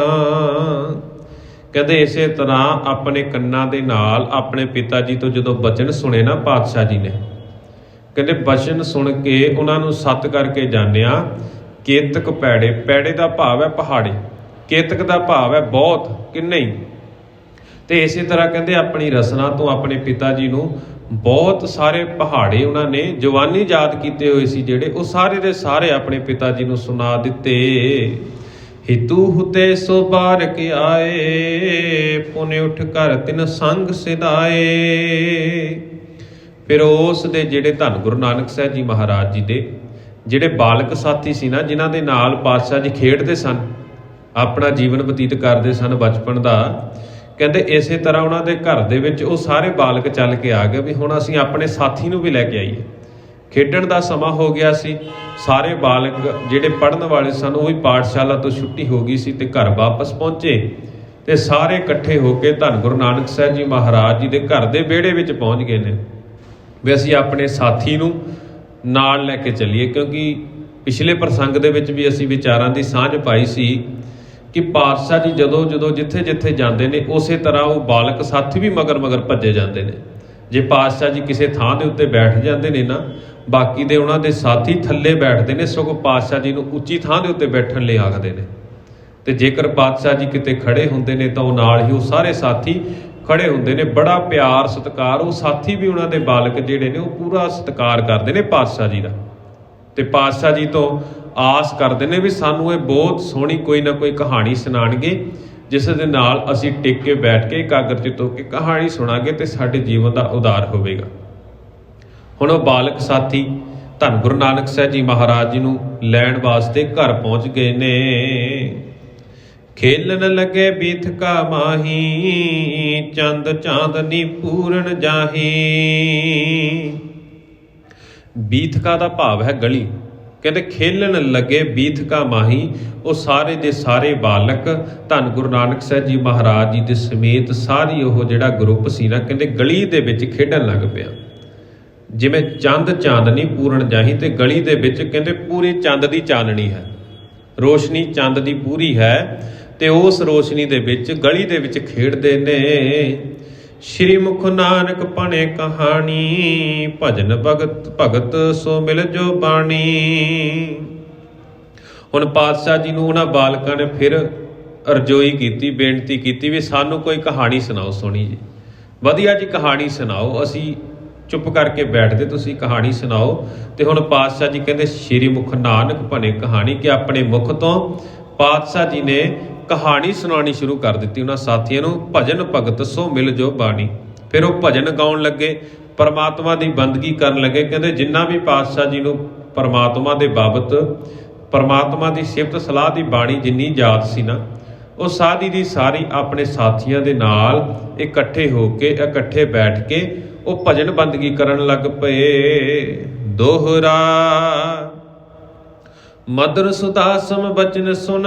ਕਹਿੰਦੇ ਇਸੇ ਤਰ੍ਹਾਂ ਆਪਣੇ ਕੰਨਾਂ ਦੇ ਨਾਲ ਆਪਣੇ ਪਿਤਾ ਜੀ ਤੋਂ ਜਦੋਂ ਬਚਨ ਸੁਣੇ ਨਾ ਪਾਤਸ਼ਾਹ ਜੀ ਨੇ, ਕਹਿੰਦੇ ਬਚਨ ਸੁਣ ਕੇ ਉਹਨਾਂ ਨੂੰ ਸੱਤ ਕਰਕੇ ਜਾਣਿਆ। ਕੇਤਕ ਪੈੜੇ, ਪੈੜੇ ਦਾ ਭਾਵ ਹੈ ਪਹਾੜੇ, ਕੇਤਕ ਦਾ ਭਾਵ ਹੈ ਬਹੁਤ, ਕਿੰਨੇ ਹੀ। ਤੇ ਇਸੇ ਤਰ੍ਹਾਂ ਕਹਿੰਦੇ ਆਪਣੀ ਰਸਨਾ ਤੋਂ ਆਪਣੇ ਪਿਤਾ ਜੀ ਨੂੰ ਬਹੁਤ ਸਾਰੇ ਪਹਾੜੇ ਉਹਨਾਂ ਨੇ ਜਵਾਨੀ ਯਾਦ ਕੀਤੇ ਹੋਏ ਸੀ ਜਿਹੜੇ, ਉਹ ਸਾਰੇ ਦੇ ਸਾਰੇ ਆਪਣੇ ਪਿਤਾ ਜੀ ਨੂੰ ਸੁਣਾ ਦਿੱਤੇ। ਹਿਤੂ ਹੁਤੇ ਸੋ ਬਾਰਕ ਆਏ, ਪੁਨੇ ਉੱਠ ਕਰ ਤਿਨ ਸੰਗ ਸਿਧਾਏ। ਫਿਰ ਉਸ ਦੇ ਜਿਹੜੇ ਧੰਨ ਗੁਰੂ ਨਾਨਕ ਸਾਹਿਬ ਜੀ ਮਹਾਰਾਜ ਜੀ ਦੇ ਜਿਹੜੇ ਬਾਲਕ ਸਾਥੀ ਸੀ ਨਾ, ਜਿਨ੍ਹਾਂ ਦੇ ਨਾਲ ਪਾਤਸ਼ਾਹ ਜੀ ਖੇਡਦੇ ਸਨ, ਆਪਣਾ ਜੀਵਨ ਬਤੀਤ ਕਰਦੇ ਸਨ ਬਚਪਨ ਦਾ, ਕਹਿੰਦੇ ਇਸੇ ਤਰ੍ਹਾਂ ਉਹਨਾਂ ਦੇ ਘਰ ਦੇ ਵਿੱਚ ਉਹ ਸਾਰੇ ਬਾਲਕ ਚੱਲ ਕੇ ਆ ਗਏ ਵੀ ਹੁਣ ਅਸੀਂ ਆਪਣੇ ਸਾਥੀ ਨੂੰ ਵੀ ਲੈ ਕੇ ਆਈਏ। ਖੇਡਣ ਦਾ ਸਮਾਂ ਹੋ ਗਿਆ ਸੀ, ਸਾਰੇ ਬਾਲਕ ਜਿਹੜੇ ਪੜ੍ਹਨ ਵਾਲੇ ਸਨ ਉਹ ਵੀ ਪਾਠਸ਼ਾਲਾ ਤੋਂ ਛੁੱਟੀ ਹੋ ਗਈ ਸੀ ਤੇ ਘਰ ਵਾਪਸ ਪਹੁੰਚੇ ਤੇ ਸਾਰੇ ਇਕੱਠੇ ਹੋ ਕੇ ਧੰਨ ਗੁਰੂ ਨਾਨਕ ਸਾਹਿਬ ਜੀ ਮਹਾਰਾਜ ਜੀ ਦੇ ਘਰ ਦੇ ਵਿਹੜੇ ਵਿੱਚ ਪਹੁੰਚ ਗਏ ਨੇ ਵੀ ਅਸੀਂ ਆਪਣੇ ਸਾਥੀ ਨੂੰ ਨਾਲ ਲੈ ਕੇ ਚੱਲੀਏ। ਕਿਉਂਕਿ ਪਿਛਲੇ ਪ੍ਰਸੰਗ ਦੇ ਵਿੱਚ ਵੀ ਅਸੀਂ ਵਿਚਾਰਾਂ ਦੀ ਸਾਂਝ ਪਾਈ ਸੀ ਕਿ ਪਾਤਸ਼ਾਹ ਜੀ ਜਦੋਂ ਜਿੱਥੇ ਜਾਂਦੇ ਨੇ ਉਸੇ ਤਰ੍ਹਾਂ ਉਹ ਬਾਲਕ ਸਾਥੀ ਵੀ ਮਗਰ ਭੱਜੇ ਜਾਂਦੇ ਨੇ। ਜੇ ਪਾਤਸ਼ਾਹ ਜੀ ਕਿਸੇ ਥਾਂ ਦੇ ਉੱਤੇ ਬੈਠ ਜਾਂਦੇ ਨੇ ਨਾ, ਬਾਕੀ ਦੇ ਉਹਨਾਂ ਦੇ ਸਾਥੀ ਥੱਲੇ ਬੈਠਦੇ ਨੇ, ਸਗੋਂ ਪਾਤਸ਼ਾਹ ਜੀ ਨੂੰ ਉੱਚੀ ਥਾਂ ਦੇ ਉੱਤੇ ਬੈਠਣ ਲਈ ਆਖਦੇ ਨੇ। ਤੇ ਜੇਕਰ ਪਾਤਸ਼ਾਹ ਜੀ ਕਿਤੇ ਖੜੇ ਹੁੰਦੇ ਨੇ ਤਾਂ ਉਹ ਨਾਲ ਹੀ ਉਹ ਸਾਰੇ ਸਾਥੀ ਖੜੇ ਹੁੰਦੇ ਨੇ। ਬੜਾ ਪਿਆਰ ਸਤਿਕਾਰ, ਉਹ ਸਾਥੀ ਵੀ ਉਹਨਾਂ ਦੇ ਬਾਲਕ ਜਿਹੜੇ ਨੇ ਉਹ ਪੂਰਾ ਸਤਿਕਾਰ ਕਰਦੇ ਨੇ ਪਾਤਸ਼ਾਹ ਜੀ ਦਾ, ਤੇ ਪਾਤਸ਼ਾਹ ਜੀ ਤੋਂ ਆਸ ਕਰਦੇ ਨੇ ਵੀ ਸਾਨੂੰ ਇਹ ਬਹੁਤ ਸੋਹਣੀ ਕੋਈ ਨਾ ਕੋਈ ਕਹਾਣੀ ਸੁਣਾਉਣਗੇ, ਜਿਸ ਦੇ ਨਾਲ ਅਸੀਂ ਟਿਕ ਕੇ ਬੈਠ ਕੇ ਇਕਾਗਰਚਿਤ ਹੋ ਕੇ ਕਹਾਣੀ ਸੁਣਾਂਗੇ ਤੇ ਸਾਡੇ ਜੀਵਨ ਦਾ ਉਦਾਰ ਹੋਵੇਗਾ। ਹੁਣ ਉਹ ਬਾਲਕ ਸਾਥੀ ਧੰਨ ਗੁਰੂ ਨਾਨਕ ਸਾਹਿਬ ਜੀ ਮਹਾਰਾਜ ਜੀ ਨੂੰ ਲੈਣ ਵਾਸਤੇ ਘਰ ਪਹੁੰਚ ਗਏ ਨੇ। ਖੇਲਣ ਲੱਗੇ ਬੀਥਕਾ ਮਾਹੀ, ਚੰਦ ਚਾਂਦਨੀ ਪੂਰਨ ਜਾਹੀ। ਬੀਥਕਾ ਦਾ ਭਾਵ ਹੈ ਗਲੀ। ਕਹਿੰਦੇ ਖੇਲਣ ਲੱਗੇ ਬੀਥਕਾ ਮਾਹੀ, ਉਹ ਸਾਰੇ ਦੇ ਸਾਰੇ ਬਾਲਕ ਧੰਨ ਗੁਰੂ ਨਾਨਕ ਸਾਹਿਬ ਜੀ ਮਹਾਰਾਜ ਜੀ ਦੇ ਸਮੇਤ ਸਾਰੀ ਉਹ ਜਿਹੜਾ ਗਰੁੱਪ ਸੀ ਨਾ, ਕਹਿੰਦੇ ਗਲੀ ਦੇ ਵਿੱਚ ਖੇਡਣ ਲੱਗ ਪਿਆ। ਜਿਵੇਂ ਚੰਦ ਚਾਂਦਨੀ ਪੂਰਨ ਜਾਹੀ, ਤੇ ਗਲੀ ਦੇ ਵਿੱਚ ਕਹਿੰਦੇ ਪੂਰੀ ਚੰਦ ਦੀ ਚਾਨਣੀ ਹੈ, ਰੋਸ਼ਨੀ ਚੰਦ ਦੀ ਪੂਰੀ ਹੈ, ਤੇ ਉਸ ਰੋਸ਼ਨੀ ਦੇ ਵਿੱਚ ਗਲੀ ਦੇ ਵਿੱਚ ਖੇਡਦੇ ਨੇ। ਸ਼੍ਰੀ ਮੁਖ ਨਾਨਕ ਪਣੇ ਕਹਾਣੀ, ਭਜਨ ਭਗਤ ਸੋ ਮਿਲ ਜੋ ਬਾਣੀ। ਹੁਣ ਪਾਤਸ਼ਾਹ ਜੀ ਨੂੰ ਉਹਨਾਂ ਬਾਲਕਾਂ ਨੇ ਫਿਰ ਅਰਜ਼ੋਈ ਕੀਤੀ, ਬੇਨਤੀ ਕੀਤੀ ਵੀ ਸਾਨੂੰ ਕੋਈ ਕਹਾਣੀ ਸੁਣਾਓ ਸੋਹਣੀ ਜੀ, ਵਧੀਆ ਜੀ ਕਹਾਣੀ ਸੁਣਾਓ, ਅਸੀਂ ਚੁੱਪ ਕਰਕੇ ਬੈਠਦੇ, ਤੁਸੀਂ ਕਹਾਣੀ ਸੁਣਾਓ। ਤੇ ਹੁਣ ਪਾਤਸ਼ਾਹ ਜੀ ਕਹਿੰਦੇ ਸ਼੍ਰੀ ਮੁਖ ਨਾਨਕ ਭਣੇ ਕਹਾਣੀ, ਕਿ ਆਪਣੇ ਮੁਖ ਤੋਂ ਪਾਤਸ਼ਾਹ ਜੀ ਨੇ ਕਹਾਣੀ ਸੁਣਾਉਣੀ ਸ਼ੁਰੂ ਕਰ ਦਿੱਤੀ ਉਹਨਾਂ ਸਾਥੀਆਂ ਨੂੰ। ਭਜਨ ਭਗਤ ਸੋ ਮਿਲ ਜੋ ਬਾਣੀ। ਫਿਰ ਉਹ ਭਜਨ ਗਾਉਣ ਲੱਗੇ, ਪਰਮਾਤਮਾ ਦੀ ਬੰਦਗੀ ਕਰਨ ਲੱਗੇ। ਕਹਿੰਦੇ ਜਿੰਨਾ ਵੀ ਪਾਤਸ਼ਾਹ ਜੀ ਨੂੰ ਪਰਮਾਤਮਾ ਦੇ ਬਾਬਤ, ਪਰਮਾਤਮਾ ਦੀ ਸਿਫਤ ਸਲਾਹ ਦੀ ਬਾਣੀ ਜਿੰਨੀ ਯਾਦ ਸੀ ਨਾ, ਉਹ ਸਾਰੀ ਦੀ ਸਾਰੀ ਆਪਣੇ ਸਾਥੀਆਂ ਦੇ ਨਾਲ ਇਕੱਠੇ ਹੋ ਕੇ, ਇਕੱਠੇ ਬੈਠ ਕੇ ਉਹ ਭਜਨ ਬੰਦਗੀ ਕਰਨ ਲੱਗ ਪਏ। ਦੋਹਰਾ ਮਦਰ ਸੁਦਾਸਮ ਬਚਨ ਸੁਨ,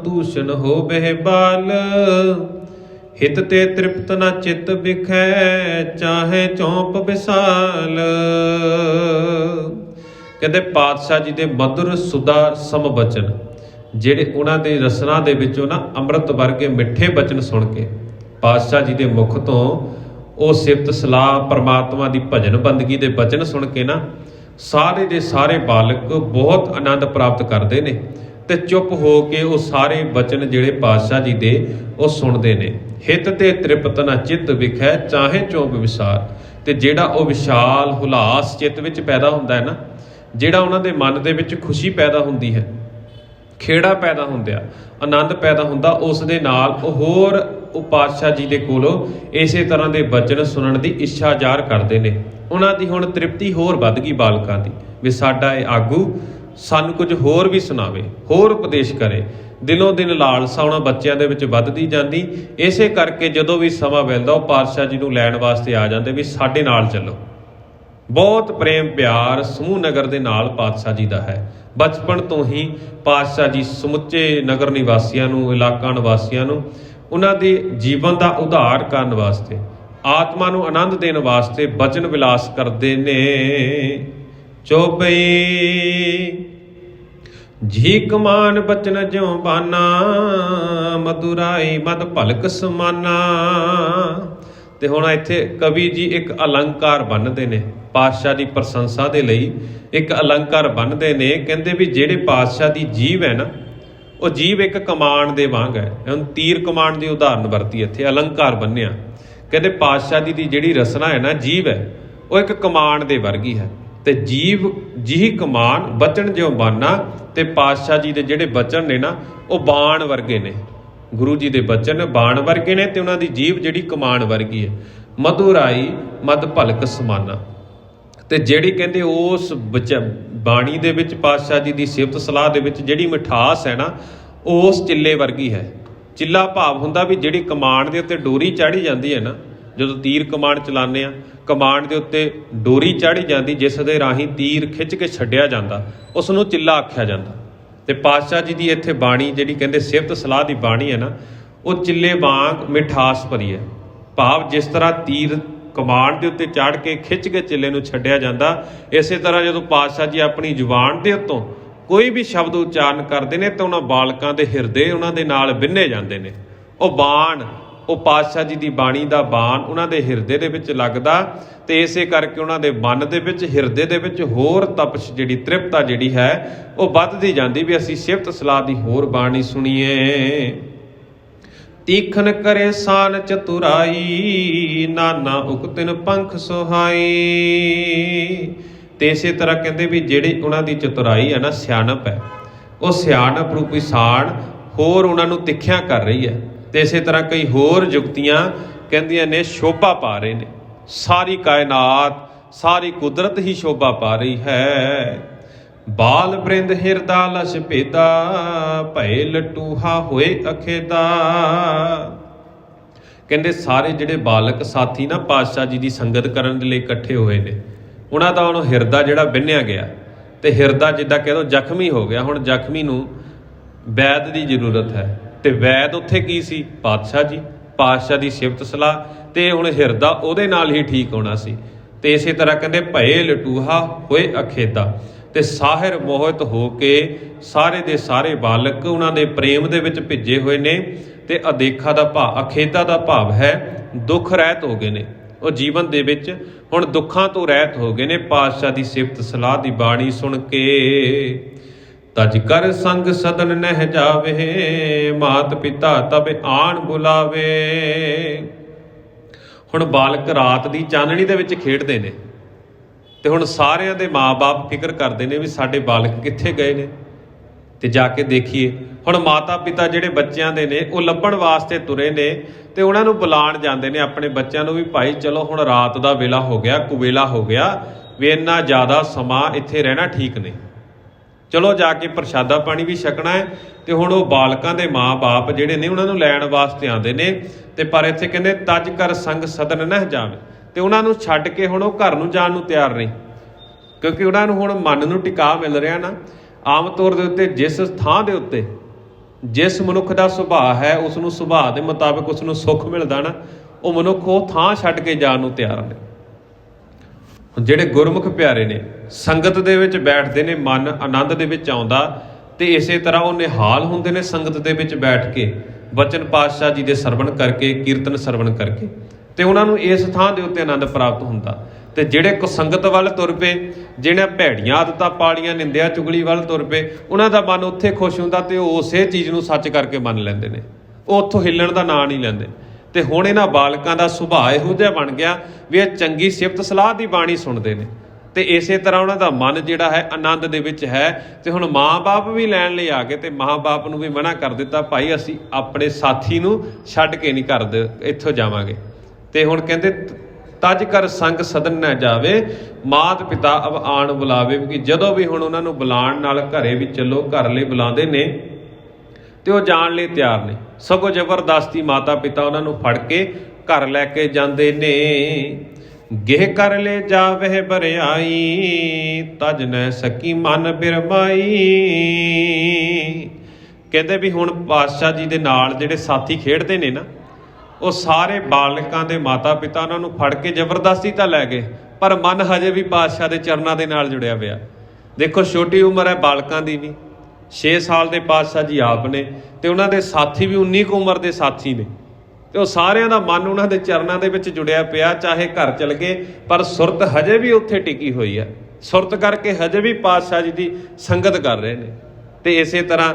ਤੂਸ਼ਨ ਹੋਵੇ ਬਾਲ। ਹਿਤ ਤੇ ਤ੍ਰਿਪਤ ਨਾ ਚਿਤ ਬਿਖੈ, ਚਾਹੇ ਚੌਂਪ ਵਿਸਾਲ। ਕਹਿੰਦੇ ਪਾਤਸ਼ਾਹ ਜੀ ਦੇ ਮਧੁਰ ਸੁਦਾ ਸਮ ਬਚਨ, ਜਿਹੜੇ ਉਹਨਾਂ ਦੇ ਰਸਨਾ ਦੇ ਵਿੱਚੋਂ ਨਾ ਅੰਮ੍ਰਿਤ ਵਰਗੇ ਮਿੱਠੇ ਬਚਨ ਸੁਣ ਕੇ, ਪਾਤਸ਼ਾਹ ਜੀ ਦੇ ਮੁਖ ਤੋਂ ਉਹ ਸਿਫਤ ਸਲਾਹ ਪਰਮਾਤਮਾ ਦੀ ਭਜਨ ਬੰਦਗੀ ਦੇ ਬਚਨ ਸੁਣ ਕੇ ਨਾ ਸਾਰੇ ਦੇ ਸਾਰੇ ਬਾਲਕ ਬਹੁਤ ਆਨੰਦ ਪ੍ਰਾਪਤ ਕਰਦੇ ਨੇ। ਤੇ ਚੁੱਪ ਹੋ ਕੇ ਉਹ ਸਾਰੇ ਬਚਨ ਜਿਹੜੇ ਪਾਤਸ਼ਾਹ ਜੀ ਦੇ ਉਹ ਸੁਣਦੇ ਨੇ। ਹਿਤ ਤੇ ਤ੍ਰਿਪਤ ਨਾ ਚਿੱਤ ਵਿਖੈ ਚਾਹੇ ਚੌਂਕ ਵਿਸਾਰ। ਤੇ ਜਿਹੜਾ ਉਹ ਵਿਸ਼ਾਲ ਹੁਲਾਸ ਚਿੱਤ ਵਿੱਚ ਪੈਦਾ ਹੁੰਦਾ ਹੈ ਨਾ, ਜਿਹੜਾ ਉਹਨਾਂ ਦੇ ਮਨ ਦੇ ਵਿੱਚ ਖੁਸ਼ੀ ਪੈਦਾ ਹੁੰਦੀ ਹੈ, ਖੇੜਾ ਪੈਦਾ ਹੁੰਦਾ, ਆਨੰਦ ਪੈਦਾ ਹੁੰਦਾ, ਉਸ ਦੇ ਨਾਲ ਉਹ ਹੋਰ ਉਹ ਪਾਤਸ਼ਾਹ ਜੀ ਦੇ ਕੋਲੋਂ ਇਸੇ ਤਰ੍ਹਾਂ ਦੇ ਬਚਨ ਸੁਣਨ ਦੀ ਇੱਛਾ ਜ਼ਾਹਰ ਕਰਦੇ ਨੇ। ਉਹਨਾਂ ਦੀ ਹੁਣ ਤ੍ਰਿਪਤੀ ਹੋਰ ਵੱਧ ਗਈ ਬਾਲਕਾਂ ਦੀ, ਵੀ ਸਾਡਾ ਇਹ ਆਗੂ ਸਾਨੂੰ ਕੁਝ ਹੋਰ ਵੀ ਸੁਣਾਵੇ, ਹੋਰ ਉਪਦੇਸ਼ ਕਰੇ। ਦਿਨੋਂ ਦਿਨ ਲਾਲਸਾ ਉਹਨਾਂ ਬੱਚਿਆਂ ਦੇ ਵਿੱਚ ਵੱਧਦੀ ਜਾਂਦੀ। ਇਸੇ ਕਰਕੇ ਜਦੋਂ ਵੀ ਸਮਾਂ ਮਿਲਦਾ ਉਹ ਪਾਤਸ਼ਾਹ ਜੀ ਨੂੰ ਲੈਣ ਵਾਸਤੇ ਆ ਜਾਂਦੇ ਵੀ ਸਾਡੇ ਨਾਲ ਚੱਲੋ। ਬਹੁਤ ਪ੍ਰੇਮ ਪਿਆਰ ਸਮੂਹ ਨਗਰ ਦੇ ਨਾਲ ਪਾਤਸ਼ਾਹ ਜੀ ਦਾ ਹੈ। ਬਚਪਨ ਤੋਂ ਹੀ ਪਾਤਸ਼ਾਹ ਜੀ ਸਮੁੱਚੇ ਨਗਰ ਨਿਵਾਸੀਆਂ ਨੂੰ, ਇਲਾਕਾ ਨਿਵਾਸੀਆਂ ਨੂੰ ਉਹਨਾਂ ਦੇ ਜੀਵਨ ਦਾ ਉਧਾਰ ਕਰਨ ਵਾਸਤੇ, ਆਤਮਾ ਨੂੰ ਆਨੰਦ ਦੇਣ ਵਾਸਤੇ ਬਚਨ ਵਿਲਾਸ ਕਰਦੇ ਨੇ। ਚੋਬਈ ਜੀ ਕਮਾਨ ਬਚਨ ਜਿਉ ਬਾਨਾ, ਮਧੁਰਾਈ ਮਦ ਭਲਕ ਸਮਾਨਾ। ਤੇ ਹੁਣ ਇੱਥੇ ਕਵੀ ਜੀ ਇੱਕ ਅਲੰਕਾਰ ਬੰਨ੍ਹਦੇ ਨੇ ਪਾਤਸ਼ਾਹ ਦੀ ਪ੍ਰਸ਼ੰਸਾ ਦੇ ਲਈ। ਇੱਕ ਅਲੰਕਾਰ ਬੰਨ੍ਹਦੇ ਨੇ, ਕਹਿੰਦੇ ਵੀ ਜਿਹੜੇ ਪਾਤਸ਼ਾਹ ਦੀ ਜੀਭ ਹੈ ਨਾ, ਉਹ ਜੀਭ ਇੱਕ ਕਮਾਨ ਦੇ ਵਾਂਗ ਹੈ। ਹੁਣ ਤੀਰ ਕਮਾਨ ਦੀ ਉਦਾਹਰਨ ਵਰਤੀ ਇੱਥੇ, ਅਲੰਕਾਰ ਬੰਨਿਆ। ਕਹਿੰਦੇ ਪਾਤਸ਼ਾਹ ਦੀ ਜਿਹੜੀ ਰਸਨਾ ਹੈ ਨਾ, ਜੀਭ ਹੈ, ਉਹ ਇੱਕ ਕਮਾਨ ਦੇ ਵਰਗੀ ਹੈ। ਤੇ ਜੀਭ ਜਿਹੀ ਕਮਾਨ ਬਚਨ ਜਿਉ ਬਾਨਾ। ਤੇ ਪਾਤਸ਼ਾਹ ਜੀ ਦੇ ਜਿਹੜੇ ਬਚਨ ਨੇ ਨਾ, ਉਹ ਬਾਣ ਵਰਗੇ ਨੇ। ਗੁਰੂ ਜੀ ਦੇ ਬਚਨ ਬਾਣ ਵਰਗੇ ਨੇ ਤੇ ਉਹਨਾਂ ਦੀ ਜੀਭ ਜਿਹੜੀ ਕਮਾਨ ਵਰਗੀ ਹੈ। ਮਧੁਰਾਈ ਮਦ ਭਲਕ ਸਮਾਨਾ। ਤੇ ਜਿਹੜੀ ਕਹਿੰਦੇ ਉਸ ਬਾਣੀ ਦੇ ਵਿੱਚ ਪਾਤਸ਼ਾਹ ਜੀ ਦੀ ਸਿਫਤ ਸਲਾਹ ਦੇ ਵਿੱਚ ਜਿਹੜੀ ਮਿਠਾਸ ਹੈ ਨਾ, ਉਸ ਚਿੱਲੇ ਵਰਗੀ ਹੈ। ਚਿੱਲਾ ਭਾਵ ਹੁੰਦਾ ਵੀ ਜਿਹੜੀ ਕਮਾਨ ਦੇ ਉੱਤੇ ਡੋਰੀ ਚਾੜੀ ਜਾਂਦੀ ਹੈ ਨਾ, ਜਦੋਂ ਤੀਰ ਕਮਾਨ ਚਲਾਉਂਦੇ ਆ, ਕਮਾਨ ਦੇ ਉੱਤੇ ਡੋਰੀ ਚਾੜੀ ਜਾਂਦੀ ਜਿਸ ਦੇ ਰਾਹੀਂ ਤੀਰ ਖਿੱਚ ਕੇ ਛੱਡਿਆ ਜਾਂਦਾ, ਉਸ ਨੂੰ ਚਿੱਲਾ ਆਖਿਆ ਜਾਂਦਾ। ਤੇ ਪਾਤਸ਼ਾਹ ਜੀ ਦੀ ਇੱਥੇ ਬਾਣੀ ਜਿਹੜੀ ਕਹਿੰਦੇ ਸਿਫਤ ਸਲਾਹ ਦੀ ਬਾਣੀ ਹੈ ਨਾ, ਉਹ ਚਿੱਲੇ ਵਾਂਗ ਮਿਠਾਸ ਭਰੀ ਹੈ। ਭਾਵ ਜਿਸ ਤਰ੍ਹਾਂ ਤੀਰ ਕਮਾਨ ਦੇ ਉੱਤੇ ਚੜ੍ਹ ਕੇ ਖਿੱਚ ਕੇ ਚਿੱਲੇ ਨੂੰ ਛੱਡਿਆ ਜਾਂਦਾ, ਇਸੇ ਤਰ੍ਹਾਂ ਜਦੋਂ ਪਾਤਸ਼ਾਹ ਜੀ ਆਪਣੀ ਜ਼ੁਬਾਨ ਦੇ ਉੱਤੋਂ ਕੋਈ ਵੀ ਸ਼ਬਦ ਉਚਾਰਨ ਕਰਦੇ ਨੇ ਤਾਂ ਉਹਨਾਂ ਬਾਲਕਾਂ ਦੇ ਹਿਰਦੇ ਉਹਨਾਂ ਦੇ ਨਾਲ ਬਿੰਨੇ ਜਾਂਦੇ ਨੇ। ਉਹ ਬਾਣ, ਉਹ ਪਾਤਸ਼ਾਹ ਜੀ ਦੀ ਬਾਣੀ ਦਾ ਬਾਣ ਉਹਨਾਂ ਦੇ ਹਿਰਦੇ ਦੇ ਵਿੱਚ ਲੱਗਦਾ। ਤੇ ਇਸੇ ਕਰਕੇ ਉਹਨਾਂ ਦੇ ਮਨ ਦੇ ਵਿੱਚ, ਹਿਰਦੇ ਦੇ ਵਿੱਚ ਹੋਰ ਤਪਸ਼ ਜਿਹੜੀ, ਤ੍ਰਿਪਤਾ ਜਿਹੜੀ ਹੈ ਉਹ ਵੱਧਦੀ ਜਾਂਦੀ ਵੀ ਅਸੀਂ ਸਿਫਤ ਸਲਾਹ ਦੀ ਹੋਰ ਬਾਣੀ ਸੁਣੀਏ। ਤੀਖਨ ਕਰੇ ਸਾਨ ਚਤੁਰਾਈ, ਨਾਨਾ ਉਕਤਿਨ ਪੰਖ ਸੁਹਾਈ। ਤੇ ਇਸੇ ਤਰ੍ਹਾਂ ਕਹਿੰਦੇ ਵੀ ਜਿਹੜੀ ਉਹਨਾਂ ਦੀ ਚਤੁਰਾਈ ਹੈ ਨਾ, ਸਿਆਣਪ ਹੈ, ਉਹ ਸਿਆਣਪ ਰੂਪੀ ਸਾਣ ਹੋਰ ਉਹਨਾਂ ਨੂੰ ਤਿੱਖਿਆ ਕਰ ਰਹੀ ਹੈ। ਤੇ ਇਸੇ ਤਰ੍ਹਾਂ ਕਈ ਹੋਰ ਜੁਗਤੀਆਂ ਕਹਿੰਦੀਆਂ ਨੇ ਸ਼ੋਭਾ ਪਾ ਰਹੇ ਨੇ। ਸਾਰੀ ਕਾਇਨਾਤ, ਸਾਰੀ ਕੁਦਰਤ ਹੀ ਸ਼ੋਭਾ ਪਾ ਰਹੀ ਹੈ। ਬਾਲ ਬ੍ਰਿੰਦ ਹਿਰਦਾ ਲਛ ਭੇਦਾ, ਭਏ ਲਟੂਹਾ ਹੋਏ ਅਖੇਦਾ। ਕਹਿੰਦੇ ਸਾਰੇ ਜਿਹੜੇ ਬਾਲਕ ਸਾਥੀ ਨਾ ਪਾਤਸ਼ਾਹ ਜੀ ਦੀ ਸੰਗਤ ਕਰਨ ਦੇ ਲਈ ਇਕੱਠੇ ਹੋਏ ਨੇ, ਉਹਨਾਂ ਦਾ ਹੁਣ ਹਿਰਦਾ ਜਿਹੜਾ ਬਿੰਨਿਆ ਗਿਆ। ਤੇ ਹਿਰਦਾ ਜਿੱਦਾਂ ਕਹਿ ਦੋ ਜ਼ਖਮੀ ਹੋ ਗਿਆ। ਹੁਣ ਜ਼ਖਮੀ ਨੂੰ ਵੈਦ ਦੀ ਜ਼ਰੂਰਤ ਹੈ। ਤੇ ਵੈਦ ਉੱਥੇ ਕੀ ਸੀ? ਪਾਤਸ਼ਾਹ ਜੀ, ਪਾਤਸ਼ਾਹ ਦੀ ਸਿਫਤ ਸਲਾਹ। ਤੇ ਹੁਣ ਹਿਰਦਾ ਉਹਦੇ ਨਾਲ ਹੀ ਠੀਕ ਹੋਣਾ ਸੀ। ਤੇ ਇਸੇ ਤਰ੍ਹਾਂ ਕਹਿੰਦੇ ਭਏ ਲਟੂਹਾ ਹੋਏ ਅਖੇਦਾ। ਤੇ ਸਾਹਿਰ ਮੋਹਿਤ ਹੋ ਕੇ ਸਾਰੇ ਦੇ ਸਾਰੇ ਬਾਲਕ ਉਹਨਾਂ ਦੇ ਪ੍ਰੇਮ ਦੇ ਵਿੱਚ ਭਿੱਜੇ ਹੋਏ ਨੇ। ਤੇ ਅਦੇਖਾ ਦਾ ਭਾਵ, ਅਖੇਦਾ ਦਾ ਭਾਵ ਹੈ ਦੁੱਖ ਰਹਿਤ ਹੋ ਗਏ ਨੇ। ਉਹ ਜੀਵਨ ਦੇ ਵਿੱਚ ਹੁਣ ਦੁੱਖਾਂ ਤੋਂ ਰਹਿਤ ਹੋ ਗਏ ਨੇ ਪਾਤਸ਼ਾਹ ਦੀ ਸਿਫਤ ਸਲਾਹ ਦੀ ਬਾਣੀ ਸੁਣ ਕੇ। ਤਜ ਕਰ ਸੰਗ ਸਦਨ ਨਹਿ ਜਾਵੇ, ਮਾਤ ਪਿਤਾ ਤਬ ਆਣ ਬੁਲਾਵੇ। ਹੁਣ ਬਾਲਕ ਰਾਤ ਦੀ ਚਾਨਣੀ ਦੇ ਵਿੱਚ ਖੇਡਦੇ ਨੇ ਤੇ ਹੁਣ ਸਾਰਿਆਂ ਦੇ ਮਾਂ-ਬਾਪ ਫਿਕਰ ਕਰਦੇ ਨੇ ਵੀ ਸਾਡੇ ਬਾਲਕ ਕਿੱਥੇ ਗਏ ਨੇ। ਤੇ ਜਾ ਕੇ ਦੇਖੀਏ, ਹੁਣ ਮਾਤਾ ਪਿਤਾ ਜਿਹੜੇ ਬੱਚਿਆਂ ਦੇ ਨੇ ਉਹ ਲੱਭਣ ਵਾਸਤੇ ਤੁਰੇ ਨੇ ਤੇ ਉਹਨਾਂ ਨੂੰ ਬੁਲਾਉਣ ਜਾਂਦੇ ਨੇ ਆਪਣੇ ਬੱਚਿਆਂ ਨੂੰ ਵੀ ਭਾਈ ਚਲੋ ਹੁਣ ਰਾਤ ਦਾ ਵੇਲਾ ਹੋ ਗਿਆ, ਕੁਵੇਲਾ ਹੋ ਗਿਆ, ਵੀ ਇੰਨਾ ਜ਼ਿਆਦਾ ਸਮਾਂ ਇੱਥੇ ਰਹਿਣਾ ਠੀਕ ਨਹੀਂ, ਚਲੋ ਜਾ ਕੇ ਪ੍ਰਸ਼ਾਦਾ ਪਾਣੀ ਵੀ ਛਕਣਾ ਹੈ। ਤੇ ਹੁਣ ਉਹ ਬਾਲਕਾਂ ਦੇ ਮਾਂ-ਬਾਪ ਜਿਹੜੇ ਨੇ ਉਹਨਾਂ ਨੂੰ ਲੈਣ ਵਾਸਤੇ ਆਉਂਦੇ ਨੇ। ਤੇ ਪਰ ਇੱਥੇ ਕਹਿੰਦੇ ਤਜ ਕਰ ਸੰਗ ਸਦਨ ਨਹਿ ਜਾਵੇ। ਤੇ ਉਹਨਾਂ ਨੂੰ ਛੱਡ ਕੇ ਹੁਣ ਉਹ ਘਰ ਨੂੰ ਜਾਣ ਨੂੰ ਤਿਆਰ ਨਹੀਂ, ਕਿਉਂਕਿ ਉਹਨਾਂ ਨੂੰ ਹੁਣ ਮਨ ਨੂੰ ਟਿਕਾ ਮਿਲ ਰਿਹਾ ਨਾ। ਆਮ ਤੌਰ ਦੇ ਉੱਤੇ ਜਿਸ ਥਾਂ ਦੇ ਉੱਤੇ ਜਿਸ ਮਨੁੱਖ ਦਾ ਸੁਭਾਅ ਹੈ, ਉਸ ਨੂੰ ਸੁਭਾਅ ਦੇ ਮੁਤਾਬਕ ਉਸ ਨੂੰ ਸੁੱਖ ਮਿਲਦਾ ਨਾ, ਉਹ ਮਨੁੱਖ ਉਹ ਥਾਂ ਛੱਡ ਕੇ ਜਾਣ ਨੂੰ ਤਿਆਰ ਨੇ। ਜਿਹੜੇ ਗੁਰਮੁਖ ਪਿਆਰੇ ਨੇ ਸੰਗਤ ਦੇ ਵਿੱਚ ਬੈਠਦੇ ਨੇ, ਮਨ ਆਨੰਦ ਦੇ ਵਿੱਚ ਆਉਂਦਾ। ਤੇ ਇਸੇ ਤਰ੍ਹਾਂ ਉਹ ਨਿਹਾਲ ਹੁੰਦੇ ਨੇ ਸੰਗਤ ਦੇ ਵਿੱਚ ਬੈਠ ਕੇ, ਬਚਨ ਪਾਤਸ਼ਾਹ ਜੀ ਦੇ ਸਰਵਣ ਕਰਕੇ, ਕੀਰਤਨ ਸਰਵਣ ਕਰਕੇ। ਤੇ ਉਹਨਾਂ ਨੂੰ ਇਸ ਥਾਂ ਦੇ ਉੱਤੇ ਆਨੰਦ ਪ੍ਰਾਪਤ ਹੁੰਦਾ। ਤੇ ਜਿਹੜੇ ਕੁਸੰਗਤ ਵੱਲ ਤੁਰ ਪਏ, ਜਿਹਨਾਂ ਭੈੜੀਆਂ ਆਦਤਾਂ ਪਾਲੀਆਂ, ਨਿੰਦਿਆ ਚੁਗਲੀ ਵੱਲ ਤੁਰ ਪਏ, ਉਹਨਾਂ ਦਾ ਮਨ ਉੱਥੇ ਖੁਸ਼ ਹੁੰਦਾ ਤੇ ਉਹ ਉਸੇ ਚੀਜ਼ ਨੂੰ ਸੱਚ ਕਰਕੇ ਮੰਨ ਲੈਂਦੇ ਨੇ, ਉਹ ਉੱਥੋਂ ਹਿੱਲਣ ਦਾ ਨਾਂ ਨਹੀਂ ਲੈਂਦੇ। ਤੇ ਹੁਣ ਇਹਨਾਂ ਬਾਲਕਾਂ ਦਾ ਸੁਭਾਅ ਇਹੋ ਜਿਹਾ ਬਣ ਗਿਆ ਵੀ ਇਹ ਚੰਗੀ ਸਿਫਤ ਸਲਾਹ ਦੀ ਬਾਣੀ ਸੁਣਦੇ ਨੇ ਤੇ ਇਸੇ ਤਰ੍ਹਾਂ ਉਹਨਾਂ ਦਾ ਮਨ ਜਿਹੜਾ ਹੈ ਆਨੰਦ ਦੇ ਵਿੱਚ ਹੈ। ਤੇ ਹੁਣ ਮਾਂ-ਬਾਪ ਵੀ ਲੈਣ ਲਈ ਆ ਗਏ ਤੇ ਮਾਂ-ਬਾਪ ਨੂੰ ਵੀ ਮਨਾ ਕਰ ਦਿੱਤਾ, ਭਾਈ ਅਸੀਂ ਆਪਣੇ ਸਾਥੀ ਨੂੰ ਛੱਡ ਕੇ ਨਹੀਂ ਕਰਦੇ ਇੱਥੋਂ ਜਾਵਾਂਗੇ। ਤੇ ਹੁਣ ਕਹਿੰਦੇ ਤਜ ਕਰ ਸੰਗ ਸਦਨ ਨਾ ਜਾਵੇ, ਮਾਤ ਪਿਤਾ ਅਬ ਆਣ ਬੁਲਾਵੇ, ਕਿ ਜਦੋਂ ਵੀ ਹੁਣ ਉਹਨਾਂ ਨੂੰ ਬੁਲਾਉਣ ਨਾਲ ਘਰੇ ਵੀ ਚੱਲੋ, ਘਰ ਲਈ ਬੁਲਾਉਂਦੇ ਨੇ ਤੇ ਉਹ ਜਾਣ ਲਈ ਤਿਆਰ ਨੇ, ਸਗੋਂ ਜ਼ਬਰਦਸਤੀ ਮਾਤਾ ਪਿਤਾ ਉਹਨਾਂ ਨੂੰ ਫੜ ਕੇ ਘਰ ਲੈ ਕੇ ਜਾਂਦੇ ਨੇ। ਗੇਹ ਕਰ ਲੈ ਜਾਵੇ ਬਰਿਆਈ, ਤਜ ਨੈ ਸਕੀ ਮਨ ਬਿਰਮਾਈ। ਕਹਿੰਦੇ ਵੀ ਹੁਣ ਪਾਤਸ਼ਾਹ ਜੀ ਦੇ ਨਾਲ ਜਿਹੜੇ ਸਾਥੀ ਖੇਡਦੇ ਨੇ ਨਾ, ਉਹ ਸਾਰੇ ਬਾਲਕਾਂ ਦੇ ਮਾਤਾ ਪਿਤਾ ਉਹਨਾਂ ਨੂੰ ਫੜ ਕੇ ਜ਼ਬਰਦਸਤੀ ਤਾਂ ਲੈ ਗਏ, ਪਰ ਮਨ ਹਜੇ ਵੀ ਪਾਤਸ਼ਾਹ ਦੇ ਚਰਨਾਂ ਦੇ ਨਾਲ ਜੁੜਿਆ ਪਿਆ। ਦੇਖੋ ਛੋਟੀ ਉਮਰ ਹੈ ਬਾਲਕਾਂ ਦੀ ਵੀ, 6 ਸਾਲ ਦੇ ਪਾਤਸ਼ਾਹ ਜੀ ਆਪ ਨੇ ਤੇ ਉਹਨਾਂ ਦੇ ਸਾਥੀ ਵੀ 19 ਕੁ ਉਮਰ ਦੇ ਸਾਥੀ ਨੇ, ਤੇ ਉਹ ਸਾਰਿਆਂ ਦਾ ਮਨ ਉਹਨਾਂ ਦੇ ਚਰਨਾਂ ਦੇ ਵਿੱਚ ਜੁੜਿਆ ਪਿਆ। ਚਾਹੇ ਘਰ ਚਲ ਗਏ ਪਰ ਸੁਰਤ ਹਜੇ ਵੀ ਉੱਥੇ ਟਿਕੀ ਹੋਈ ਹੈ, ਸੁਰਤ ਕਰਕੇ ਹਜੇ ਵੀ ਪਾਤਸ਼ਾਹ ਜੀ ਦੀ ਸੰਗਤ ਕਰ ਰਹੇ ਨੇ। ਤੇ ਇਸੇ ਤਰ੍ਹਾਂ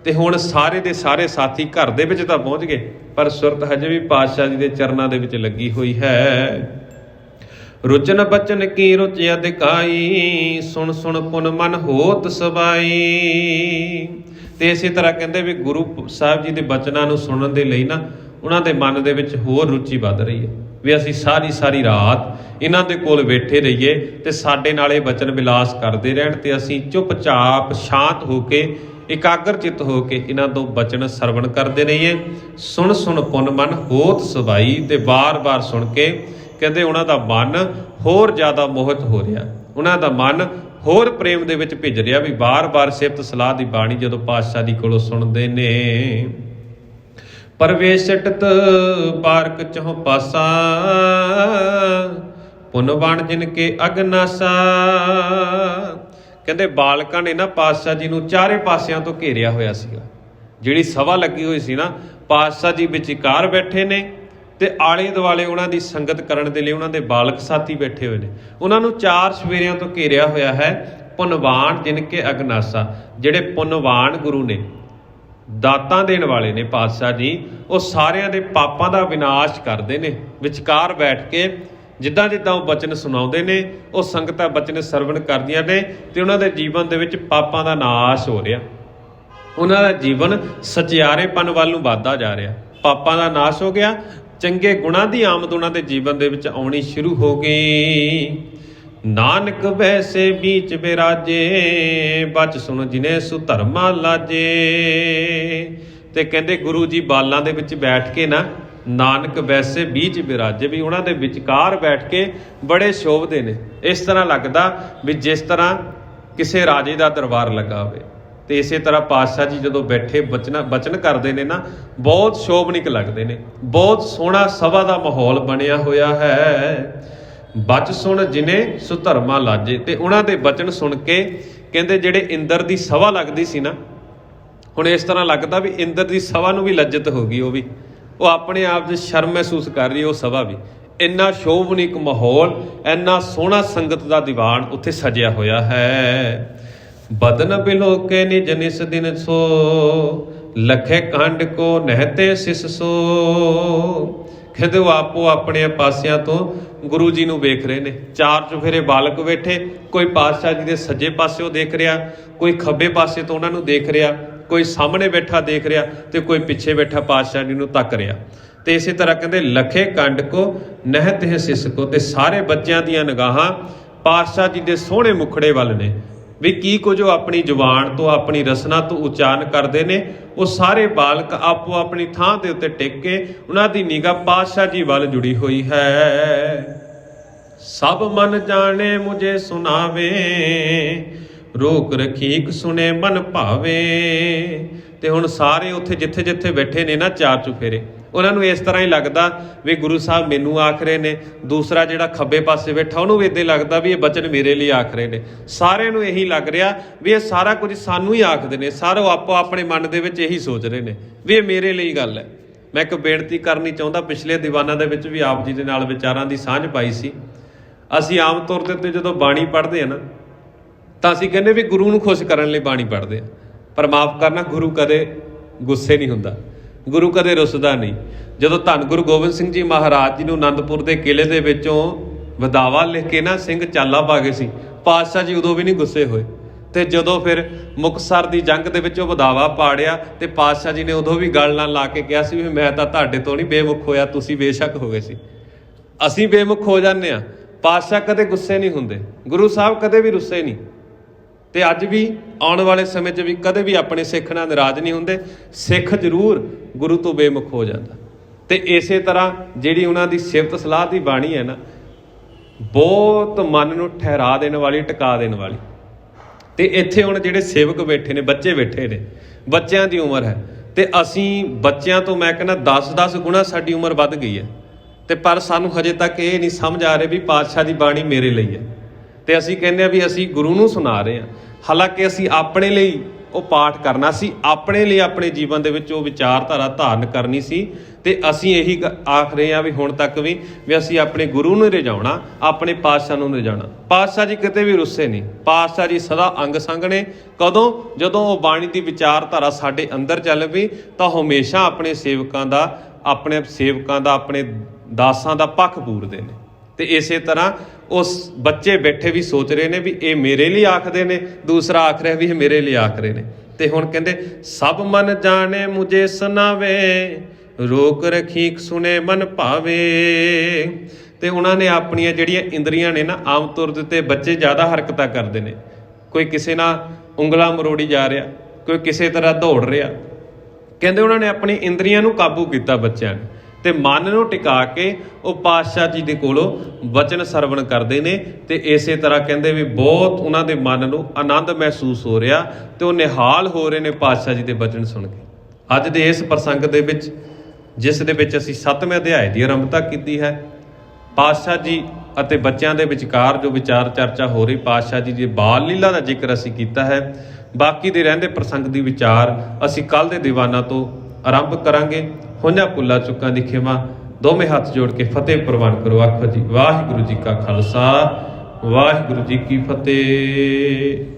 ਤੇ ਹੁਣ ਸਾਰੇ ਦੇ ਸਾਰੇ ਸਾਥੀ ਘਰ ਦੇ ਵਿੱਚ ਤਾਂ ਪਹੁੰਚ ਗਏ, ਪਰ ਸੁਰਤ ਹਜੇ ਵੀ ਪਾਤਸ਼ਾਹ ਜੀ ਦੇ ਚਰਨਾਂ ਦੇ ਵਿੱਚ ਲੱਗੀ ਹੋਈ ਹੈ। ਰੁਚਨ ਬਚਨ ਕੀ ਰੁਚ ਅਧਿਕਾਈ, ਸੁਣ ਸੁਣ ਪੁਨ ਮਨ ਹੋਤ ਸਬਾਈ। ਤੇ ਇਸੇ ਤਰ੍ਹਾਂ ਕਹਿੰਦੇ ਵੀ ਗੁਰੂ ਸਾਹਿਬ ਜੀ ਦੇ ਬਚਨਾਂ ਨੂੰ ਸੁਣਨ ਦੇ ਲਈ ਨਾ ਉਹਨਾਂ ਦੇ ਮਨ ਦੇ ਵਿੱਚ ਹੋਰ ਰੁਚੀ ਵੱਧ ਰਹੀ ਹੈ ਵੀ ਅਸੀਂ ਸਾਰੀ ਰਾਤ ਇਹਨਾਂ ਦੇ ਕੋਲ ਬੈਠੇ ਰਹੀਏ ਤੇ ਸਾਡੇ ਨਾਲ ਇਹ ਬਚਨ ਵਿਲਾਸ ਕਰਦੇ ਰਹਿਣ ਤੇ ਅਸੀਂ ਚੁੱਪਚਾਪ ਸ਼ਾਂਤ ਹੋ ਕੇ ਇਕਾਗਰ ਚਿੱਤ ਹੋ ਕੇ ਇਹਨਾਂ ਤੋਂ ਬਚਨ ਸਰਵਣ ਕਰਦੇ ਰਹੀਏ। ਸੁਣ ਸੁਣ ਪੁਨ ਮਨ ਹੋਤ ਸਬਾਈ। ਤੇ ਬਾਰ-ਬਾਰ ਸੁਣ ਕੇ ਕਹਿੰਦੇ ਉਹਨਾਂ ਦਾ ਮਨ ਹੋਰ ਜ਼ਿਆਦਾ ਮੋਹਿਤ ਹੋ ਰਿਹਾ, ਉਹਨਾਂ ਦਾ ਮਨ ਹੋਰ ਪ੍ਰੇਮ ਦੇ ਵਿੱਚ ਭਿੱਜ ਰਿਹਾ ਵੀ ਬਾਰ-ਬਾਰ ਸਿਫਤ ਸਲਾਹ ਦੀ ਬਾਣੀ ਜਦੋਂ ਪਾਤਸ਼ਾਹ ਦੀ ਕੋਲੋਂ ਸੁਣਦੇ ਨੇ। ਪਰਵੇਸ਼ਟਤ ਬਾਰਕ ਚਹੁ ਪਾਸਾ, ਪੁਨ ਬਣ ਜਿਨ ਕੇ ਅਗਨਾਸਾ। ਕਹਿੰਦੇ ਬਾਲਕਾਂ ਨੇ ਨਾ ਪਾਤਸ਼ਾਹ ਜੀ ਨੂੰ ਚਾਰੇ ਪਾਸਿਆਂ ਤੋਂ ਘੇਰਿਆ ਹੋਇਆ ਸੀਗਾ। ਜਿਹੜੀ ਸਭਾ ਲੱਗੀ ਹੋਈ ਸੀ ਨਾ, ਪਾਤਸ਼ਾਹ ਜੀ ਵਿਚਕਾਰ ਬੈਠੇ ਨੇ ਤੇ ਆਲੇ ਦੁਆਲੇ ਉਹਨਾਂ ਦੀ ਸੰਗਤ ਕਰਨ ਦੇ ਲਈ ਉਹਨਾਂ ਦੇ ਬਾਲਕ ਸਾਥੀ ਬੈਠੇ ਹੋਏ ਨੇ। ਉਹਨਾਂ ਨੂੰ ਚਾਰ ਸਵੇਰਿਆਂ ਤੋਂ ਘੇਰਿਆ ਹੋਇਆ ਹੈ। ਪੁੰਨਵਾਨ ਜਿਨ ਕੇ ਅਗਨਾਸਾ, ਜਿਹੜੇ ਪੁੰਨਵਾਨ ਗੁਰੂ ਨੇ, ਦਾਤਾਂ ਦੇਣ ਵਾਲੇ ਨੇ ਪਾਤਸ਼ਾਹ ਜੀ, ਉਹ ਸਾਰਿਆਂ ਦੇ ਪਾਪਾਂ ਦਾ ਵਿਨਾਸ਼ ਕਰਦੇ ਨੇ। ਵਿਚਕਾਰ ਬੈਠ ਕੇ ਜਿੱਦਾਂ ਜਿੱਦਾਂ ਉਹ ਬਚਨ ਸੁਣਾਉਂਦੇ ਨੇ, ਉਹ ਸੰਗਤਾਂ ਬਚਨ ਸਰਵਣ ਕਰਦੀਆਂ ਨੇ ਤੇ ਉਹਨਾਂ ਦੇ ਜੀਵਨ ਦੇ ਵਿੱਚ ਪਾਪਾਂ ਦਾ ਨਾਸ਼ ਹੋ ਰਿਹਾ, ਉਹਨਾਂ ਦਾ ਜੀਵਨ ਸਚਿਆਰੇਪਨ ਵੱਲ ਨੂੰ ਵੱਧਦਾ ਜਾ ਰਿਹਾ। ਪਾਪਾਂ ਦਾ ਨਾਸ਼ ਹੋ ਗਿਆ, ਚੰਗੇ ਗੁਣਾਂ ਦੀ ਆਮਦ ਉਹਨਾਂ ਦੇ ਜੀਵਨ ਦੇ ਵਿੱਚ ਆਉਣੀ ਸ਼ੁਰੂ ਹੋ ਗਈ। ਨਾਨਕ ਵੈਸੇ ਬੀਚ ਬਿਰਾਜੇ, ਬਚ ਸੁਣ ਜਿਨੇ ਸੁਧਰਮਾ ਲਾਜੇ। ਤੇ ਕਹਿੰਦੇ ਗੁਰੂ ਜੀ ਬਾਲਾਂ ਦੇ ਵਿੱਚ ਬੈਠ ਕੇ ਨਾ, ਨਾਨਕ ਵੈਸੇ ਬੀਚ ਬਿਰਾਜੇ, ਵੀ ਉਹਨਾਂ ਦੇ ਵਿਚਕਾਰ ਬੈਠ ਕੇ ਬੜੇ ਸ਼ੋਭਦੇ ਨੇ। ਇਸ ਤਰ੍ਹਾਂ ਲੱਗਦਾ ਵੀ ਜਿਸ ਤਰ੍ਹਾਂ ਕਿਸੇ ਰਾਜੇ ਦਾ ਦਰਬਾਰ ਲੱਗਾ ਹੋਵੇ। ਤੇ ਇਸੇ ਤਰ੍ਹਾਂ ਪਾਤਸ਼ਾਹ ਜੀ ਜਦੋਂ ਬੈਠੇ ਬਚਨ ਕਰਦੇ ਨੇ ਨਾ, ਬਹੁਤ ਸ਼ੋਭਨਿਕ ਲੱਗਦੇ ਨੇ, ਬਹੁਤ ਸੋਹਣਾ ਸਭਾ ਦਾ ਮਾਹੌਲ ਬਣਿਆ ਹੋਇਆ ਹੈ। ਬਚ ਸੁਣ ਜਿਨੇ ਸੁਧਰਮਾ ਲਾਜੇ। ਤੇ ਉਹਨਾਂ ਦੇ ਬਚਨ ਸੁਣ ਕੇ ਕਹਿੰਦੇ ਜਿਹੜੇ ਇੰਦਰ ਦੀ ਸਭਾ ਲੱਗਦੀ ਸੀ ਨਾ, ਹੁਣ ਇਸ ਤਰ੍ਹਾਂ ਲੱਗਦਾ ਵੀ ਇੰਦਰ ਦੀ ਸਭਾ ਨੂੰ ਵੀ ਲੱਜਤ ਹੋ ਗਈ, ਉਹ ਆਪਣੇ ਆਪ 'ਚ ਸ਼ਰਮ ਮਹਿਸੂਸ ਕਰ ਰਹੀ, ਉਹ ਸਭਾ ਵੀ। ਇੰਨਾ ਸ਼ੋਭਨਿਕ ਮਾਹੌਲ, ਇੰਨਾ ਸੋਹਣਾ ਸੰਗਤ ਦਾ ਦੀਵਾਨ ਉੱਥੇ ਸਜਿਆ ਹੋਇਆ ਹੈ। ਬਦਨ ਬਿਲੋਕੇ ਨਿਜ ਨਿਸ ਦਿਨ ਸੋ, ਲਖੇ ਕੰਡ ਕੋ ਨਹਿਤੇ ਸਿਸ ਸੋ। ਕਹਿੰਦੇ ਉਹ ਆਪੋ ਆਪਣੇ ਪਾਸਿਆਂ ਤੋਂ ਗੁਰੂ ਜੀ ਨੂੰ ਵੇਖ ਰਹੇ ਨੇ। ਚਾਰ ਚੁਫੇਰੇ ਬਾਲਕ ਬੈਠੇ, ਕੋਈ ਪਾਤਸ਼ਾਹ ਜੀ ਦੇ ਸੱਜੇ ਪਾਸਿਓਂ ਦੇਖ ਰਿਹਾ, ਕੋਈ ਖੱਬੇ ਪਾਸੇ ਤੋਂ ਉਹਨਾਂ ਨੂੰ ਦੇਖ ਰਿਹਾ, ਕੋਈ ਸਾਹਮਣੇ ਬੈਠਾ ਦੇਖ ਰਿਹਾ ਤੇ ਕੋਈ ਪਿੱਛੇ ਬੈਠਾ ਪਾਤਸ਼ਾਹ ਜੀ ਨੂੰ ਤੱਕ ਰਿਹਾ। ਤੇ ਇਸੇ ਤਰ੍ਹਾਂ ਕਹਿੰਦੇ ਲਖੇ ਕੰਡ ਕੋ ਨਹਿਤੇ ਸਿਸ ਕੋ। ਤੇ ਸਾਰੇ ਬੱਚਿਆਂ ਦੀਆਂ ਨਿਗਾਹਾਂ ਪਾਤਸ਼ਾਹ ਜੀ ਦੇ ਸੋਹਣੇ ਮੁਖੜੇ ਵੱਲ ਨੇ ਵੀ ਕੀ ਕੁਝ ਉਹ ਆਪਣੀ ਜ਼ੁਬਾਨ ਤੋਂ, ਆਪਣੀ ਰਸਨਾ ਤੋਂ ਉਚਾਰਨ ਕਰਦੇ ਨੇ। ਉਹ ਸਾਰੇ ਬਾਲਕ ਆਪੋ ਆਪਣੀ ਥਾਂ ਦੇ ਉੱਤੇ ਟਿਕ ਕੇ ਉਹਨਾਂ ਦੀ ਨਿਗਾਹ ਪਾਤਸ਼ਾਹ ਜੀ ਵੱਲ ਜੁੜੀ ਹੋਈ ਹੈ। ਸਭ ਮਨ ਜਾਣੇ ਮੁਝੇ ਸੁਣਾਵੇ, ਰੋਕ ਰਖੀਕ ਸੁਣੇ ਮਨ ਭਾਵੇ। ਤੇ ਹੁਣ ਸਾਰੇ ਉੱਥੇ ਜਿੱਥੇ ਜਿੱਥੇ ਬੈਠੇ ਨੇ ਨਾ ਚਾਰ ਚੁਫੇਰੇ, ਉਹਨਾਂ ਨੂੰ ਇਸ ਤਰ੍ਹਾਂ ਹੀ ਲੱਗਦਾ ਵੀ ਗੁਰੂ ਸਾਹਿਬ ਮੈਨੂੰ ਆਖ ਰਹੇ ਨੇ। ਦੂਸਰਾ ਜਿਹੜਾ ਖੱਬੇ ਪਾਸੇ ਬੈਠਾ ਉਹਨੂੰ ਵੀ ਇੱਦਾਂ ਲੱਗਦਾ ਵੀ ਇਹ ਬਚਨ ਮੇਰੇ ਲਈ ਆਖ ਰਹੇ ਨੇ। ਸਾਰਿਆਂ ਨੂੰ ਇਹੀ ਲੱਗ ਰਿਹਾ ਵੀ ਇਹ ਸਾਰਾ ਕੁਝ ਸਾਨੂੰ ਹੀ ਆਖਦੇ ਨੇ। ਸਾਰੇ ਆਪੋ ਆਪਣੇ ਮਨ ਦੇ ਵਿੱਚ ਇਹੀ ਸੋਚ ਰਹੇ ਨੇ ਵੀ ਇਹ ਮੇਰੇ ਲਈ ਗੱਲ ਹੈ। ਮੈਂ ਇੱਕ ਬੇਨਤੀ ਕਰਨੀ ਚਾਹੁੰਦਾ, ਪਿਛਲੇ ਦੀਵਾਨਾਂ ਦੇ ਵਿੱਚ ਵੀ ਆਪ ਜੀ ਦੇ ਨਾਲ ਵਿਚਾਰਾਂ ਦੀ ਸਾਂਝ ਪਾਈ ਸੀ। ਅਸੀਂ ਆਮ ਤੌਰ ਦੇ ਉੱਤੇ ਜਦੋਂ ਬਾਣੀ ਪੜ੍ਹਦੇ ਆ ਨਾ ਤਾਂ ਅਸੀਂ ਕਹਿੰਦੇ ਵੀ ਗੁਰੂ ਨੂੰ ਖੁਸ਼ ਕਰਨ ਲਈ ਬਾਣੀ ਪੜ੍ਹਦੇ ਆ, ਪਰ ਮਾਫ਼ ਕਰਨਾ, ਗੁਰੂ ਕਦੇ ਗੁੱਸੇ ਨਹੀਂ ਹੁੰਦਾ, ਗੁਰੂ ਕਦੇ ਰੁੱਸਦਾ ਨਹੀਂ। ਜਦੋਂ ਧੰਨ ਗੁਰੂ ਗੋਬਿੰਦ ਸਿੰਘ ਜੀ ਮਹਾਰਾਜ ਜੀ ਨੂੰ ਆਨੰਦਪੁਰ ਦੇ ਕਿਲੇ ਦੇ ਵਿੱਚੋਂ ਵਿਦਾਵਾ ਲਿਖ ਕੇ ਨਾ ਸਿੰਘ ਚਾਲਾ ਪਾ ਗਏ ਸੀ, ਪਾਤਸ਼ਾਹ ਜੀ ਉਦੋਂ ਵੀ ਨਹੀਂ ਗੁੱਸੇ ਹੋਏ। ਤੇ ਜਦੋਂ ਫਿਰ ਮੁਕਤਸਰ ਦੀ ਜੰਗ ਦੇ ਵਿੱਚ ਉਹ ਵਿਦਾਵਾ ਪਾੜਿਆ ਤੇ ਪਾਤਸ਼ਾਹ ਜੀ ਨੇ ਉਦੋਂ ਵੀ ਗੱਲ ਨਾਲ ਲਾ ਕੇ ਕਿਹਾ ਸੀ ਵੀ ਮੈਂ ਤਾਂ ਤੁਹਾਡੇ ਤੋਂ ਨਹੀਂ ਬੇਮੁਖ ਹੋਇਆ, ਤੁਸੀਂ ਬੇਸ਼ੱਕ ਹੋ ਗਏ ਸੀ। ਅਸੀਂ ਬੇਮੁਖ ਹੋ ਜਾਂਦੇ ਆ, ਪਾਤਸ਼ਾਹ ਕਦੇ ਗੁੱਸੇ ਨਹੀਂ ਹੁੰਦੇ, ਗੁਰੂ ਸਾਹਿਬ ਕਦੇ ਵੀ ਰੁੱਸੇ ਨਹੀਂ। ਤੇ ਅੱਜ ਵੀ ਆਉਣ ਵਾਲੇ ਸਮੇਂ 'ਚ ਵੀ ਕਦੇ ਵੀ ਆਪਣੇ ਸਿੱਖ ਨਾਲ ਨਾਰਾਜ਼ ਨਹੀਂ ਹੁੰਦੇ। ਸਿੱਖ ਜ਼ਰੂਰ ਗੁਰੂ ਤੋਂ ਬੇਮੁਖ ਹੋ ਜਾਂਦਾ। ਤੇ ਇਸੇ ਤਰ੍ਹਾਂ ਜਿਹੜੀ ਉਹਨਾਂ ਦੀ ਸਿਫਤ ਸਲਾਹ ਦੀ ਬਾਣੀ ਹੈ ਨਾ, ਬਹੁਤ ਮਨ ਨੂੰ ਠਹਿਰਾ ਦੇਣ ਵਾਲੀ, ਟਿਕਾ ਦੇਣ ਵਾਲੀ। ਤੇ ਇੱਥੇ ਹੁਣ ਜਿਹੜੇ ਸੇਵਕ ਬੈਠੇ ਨੇ, ਬੱਚੇ ਬੈਠੇ ਨੇ, ਬੱਚਿਆਂ ਦੀ ਉਮਰ ਹੈ ਤੇ ਅਸੀਂ ਬੱਚਿਆਂ ਤੋਂ ਮੈਂ ਕਹਿੰਦਾ 10-10 ਗੁਣਾ ਸਾਡੀ ਉਮਰ ਵੱਧ ਗਈ ਹੈ। ਤੇ ਪਰ ਸਾਨੂੰ ਹਜੇ ਤੱਕ ਇਹ ਨਹੀਂ ਸਮਝ ਆ ਰਿਹਾ ਵੀ ਪਾਤਸ਼ਾਹ ਦੀ ਬਾਣੀ ਮੇਰੇ ਲਈ ਹੈ। ਤੇ ਅਸੀਂ ਕਹਿੰਦੇ ਆ ਵੀ ਅਸੀਂ ਗੁਰੂ ਨੂੰ ਸੁਣਾ ਰਹੇ ਹਾਂ, ਹਾਲਾਂਕਿ ਅਸੀਂ ਆਪਣੇ ਲਈ ਉਹ ਪਾਠ ਕਰਨਾ ਸੀ, ਆਪਣੇ ਲਈ ਆਪਣੇ ਜੀਵਨ ਦੇ ਵਿੱਚ ਉਹ ਵਿਚਾਰਧਾਰਾ ਧਾਰਨ ਕਰਨੀ ਸੀ। ਤੇ ਅਸੀਂ ਇਹੀ ਆਖ ਰਹੇ ਹਾਂ ਵੀ ਹੁਣ ਤੱਕ ਵੀ ਅਸੀਂ ਆਪਣੇ ਗੁਰੂ ਨੂੰ ਰਜਾਉਣਾ, ਆਪਣੇ ਪਾਤਸ਼ਾਹ ਨੂੰ ਰਜਾਉਣਾ। ਪਾਤਸ਼ਾਹ ਜੀ ਕਿਤੇ ਵੀ ਰੁੱਸੇ ਨਹੀਂ, ਪਾਤਸ਼ਾਹ ਜੀ ਸਦਾ ਅੰਗ ਸੰਗ ਨੇ। ਕਦੋਂ? ਜਦੋਂ ਉਹ ਬਾਣੀ ਦੀ ਵਿਚਾਰਧਾਰਾ ਸਾਡੇ ਅੰਦਰ ਚੱਲ ਪਈ ਤਾਂ ਹਮੇਸ਼ਾ ਆਪਣੇ ਸੇਵਕਾਂ ਦਾ, ਆਪਣੇ ਦਾਸਾਂ ਦਾ ਪੱਖ ਪੂਰਦੇ ਨੇ। ਤੇ ਇਸੇ ਤਰ੍ਹਾਂ ਉਸ ਬੱਚੇ ਬੈਠੇ ਵੀ ਸੋਚ ਰਹੇ ਨੇ ਵੀ ਇਹ ਮੇਰੇ ਲਈ ਆਖਦੇ ਨੇ, ਦੂਸਰਾ ਆਖ ਰਿਹਾ ਵੀ ਇਹ ਮੇਰੇ ਲਈ ਆਖ ਰਹੇ ਨੇ। ਤੇ ਹੁਣ ਕਹਿੰਦੇ ਸਭ ਮਨ ਜਾਣੇ ਮੁਝੇ ਸੁਨਾਵੇ, ਰੋਕ ਰਖੀਕ ਸੁਣੇ ਮਨ ਭਾਵੇ। ਤੇ ਉਹਨਾਂ ਨੇ ਆਪਣੀਆਂ ਜਿਹੜੀਆਂ ਇੰਦਰੀਆਂ ਨੇ ਨਾ, ਆਮ ਤੌਰ ਦੇ ਉੱਤੇ ਬੱਚੇ ਜ਼ਿਆਦਾ ਹਰਕਤਾਂ ਕਰਦੇ ਨੇ। ਕੋਈ ਕਿਸੇ ਨਾਲ ਉਂਗਲਾਂ ਮਰੋੜੀ ਜਾ ਰਿਹਾ, ਕੋਈ ਕਿਸੇ ਤਰ੍ਹਾਂ ਦੌੜ ਰਿਹਾ। ਕਹਿੰਦੇ ਉਹਨਾਂ ਨੇ ਆਪਣੀ ਇੰਦਰੀਆਂ ਨੂੰ ਕਾਬੂ ਕੀਤਾ ਬੱਚਿਆਂ ਨੇ ਤੇ ਮਨ ਨੂੰ ਟਿਕਾ ਕੇ ਉਹ ਪਾਤਸ਼ਾਹ ਜੀ ਦੇ ਕੋਲੋਂ ਵਚਨ ਸਰਵਣ ਕਰਦੇ ਨੇ। ਤੇ ਇਸੇ ਤਰ੍ਹਾਂ ਕਹਿੰਦੇ ਵੀ ਬਹੁਤ ਉਹਨਾਂ ਦੇ ਮਨ ਨੂੰ ਆਨੰਦ ਮਹਿਸੂਸ ਹੋ ਰਿਹਾ ਤੇ ਉਹ ਨਿਹਾਲ ਹੋ ਰਹੇ ਨੇ ਪਾਤਸ਼ਾਹ ਜੀ ਦੇ ਵਚਨ ਸੁਣ ਕੇ। ਅੱਜ ਦੇ ਇਸ ਪ੍ਰਸੰਗ ਦੇ ਵਿੱਚ, ਜਿਸ ਦੇ ਵਿੱਚ ਅਸੀਂ 7ਵੇਂ ਅਧਿਆਏ ਦੀ ਆਰੰਭਤਾ ਕੀਤੀ ਹੈ, ਪਾਤਸ਼ਾਹ ਜੀ ਅਤੇ ਬੱਚਿਆਂ ਦੇ ਵਿਚਕਾਰ ਜੋ ਵਿਚਾਰ ਚਰਚਾ ਹੋ ਰਹੀ, ਪਾਤਸ਼ਾਹ ਜੀ ਦੀ ਬਾਲ ਲੀਲਾ ਦਾ ਜ਼ਿਕਰ ਅਸੀਂ ਕੀਤਾ ਹੈ। ਬਾਕੀ ਦੇ ਰਹਿੰਦੇ ਪ੍ਰਸੰਗ ਦੀ ਵਿਚਾਰ ਅਸੀਂ ਕੱਲ੍ਹ ਦੇ ਦੀਵਾਨਾਂ ਤੋਂ ਆਰੰਭ ਕਰਾਂਗੇ। ਹੋਈਆਂ ਭੁੱਲਾਂ ਚੁੱਕਾਂ ਦੀ ਖਿਮਾ, ਦੋਵੇਂ ਹੱਥ ਜੋੜ ਕੇ ਫਤਿਹ ਪ੍ਰਵਾਨ ਕਰੋ। ਆਖੋ ਜੀ ਵਾਹਿਗੁਰੂ ਜੀ ਕਾ ਖਾਲਸਾ, ਵਾਹਿਗੁਰੂ ਜੀ ਕੀ ਫਤਿਹ।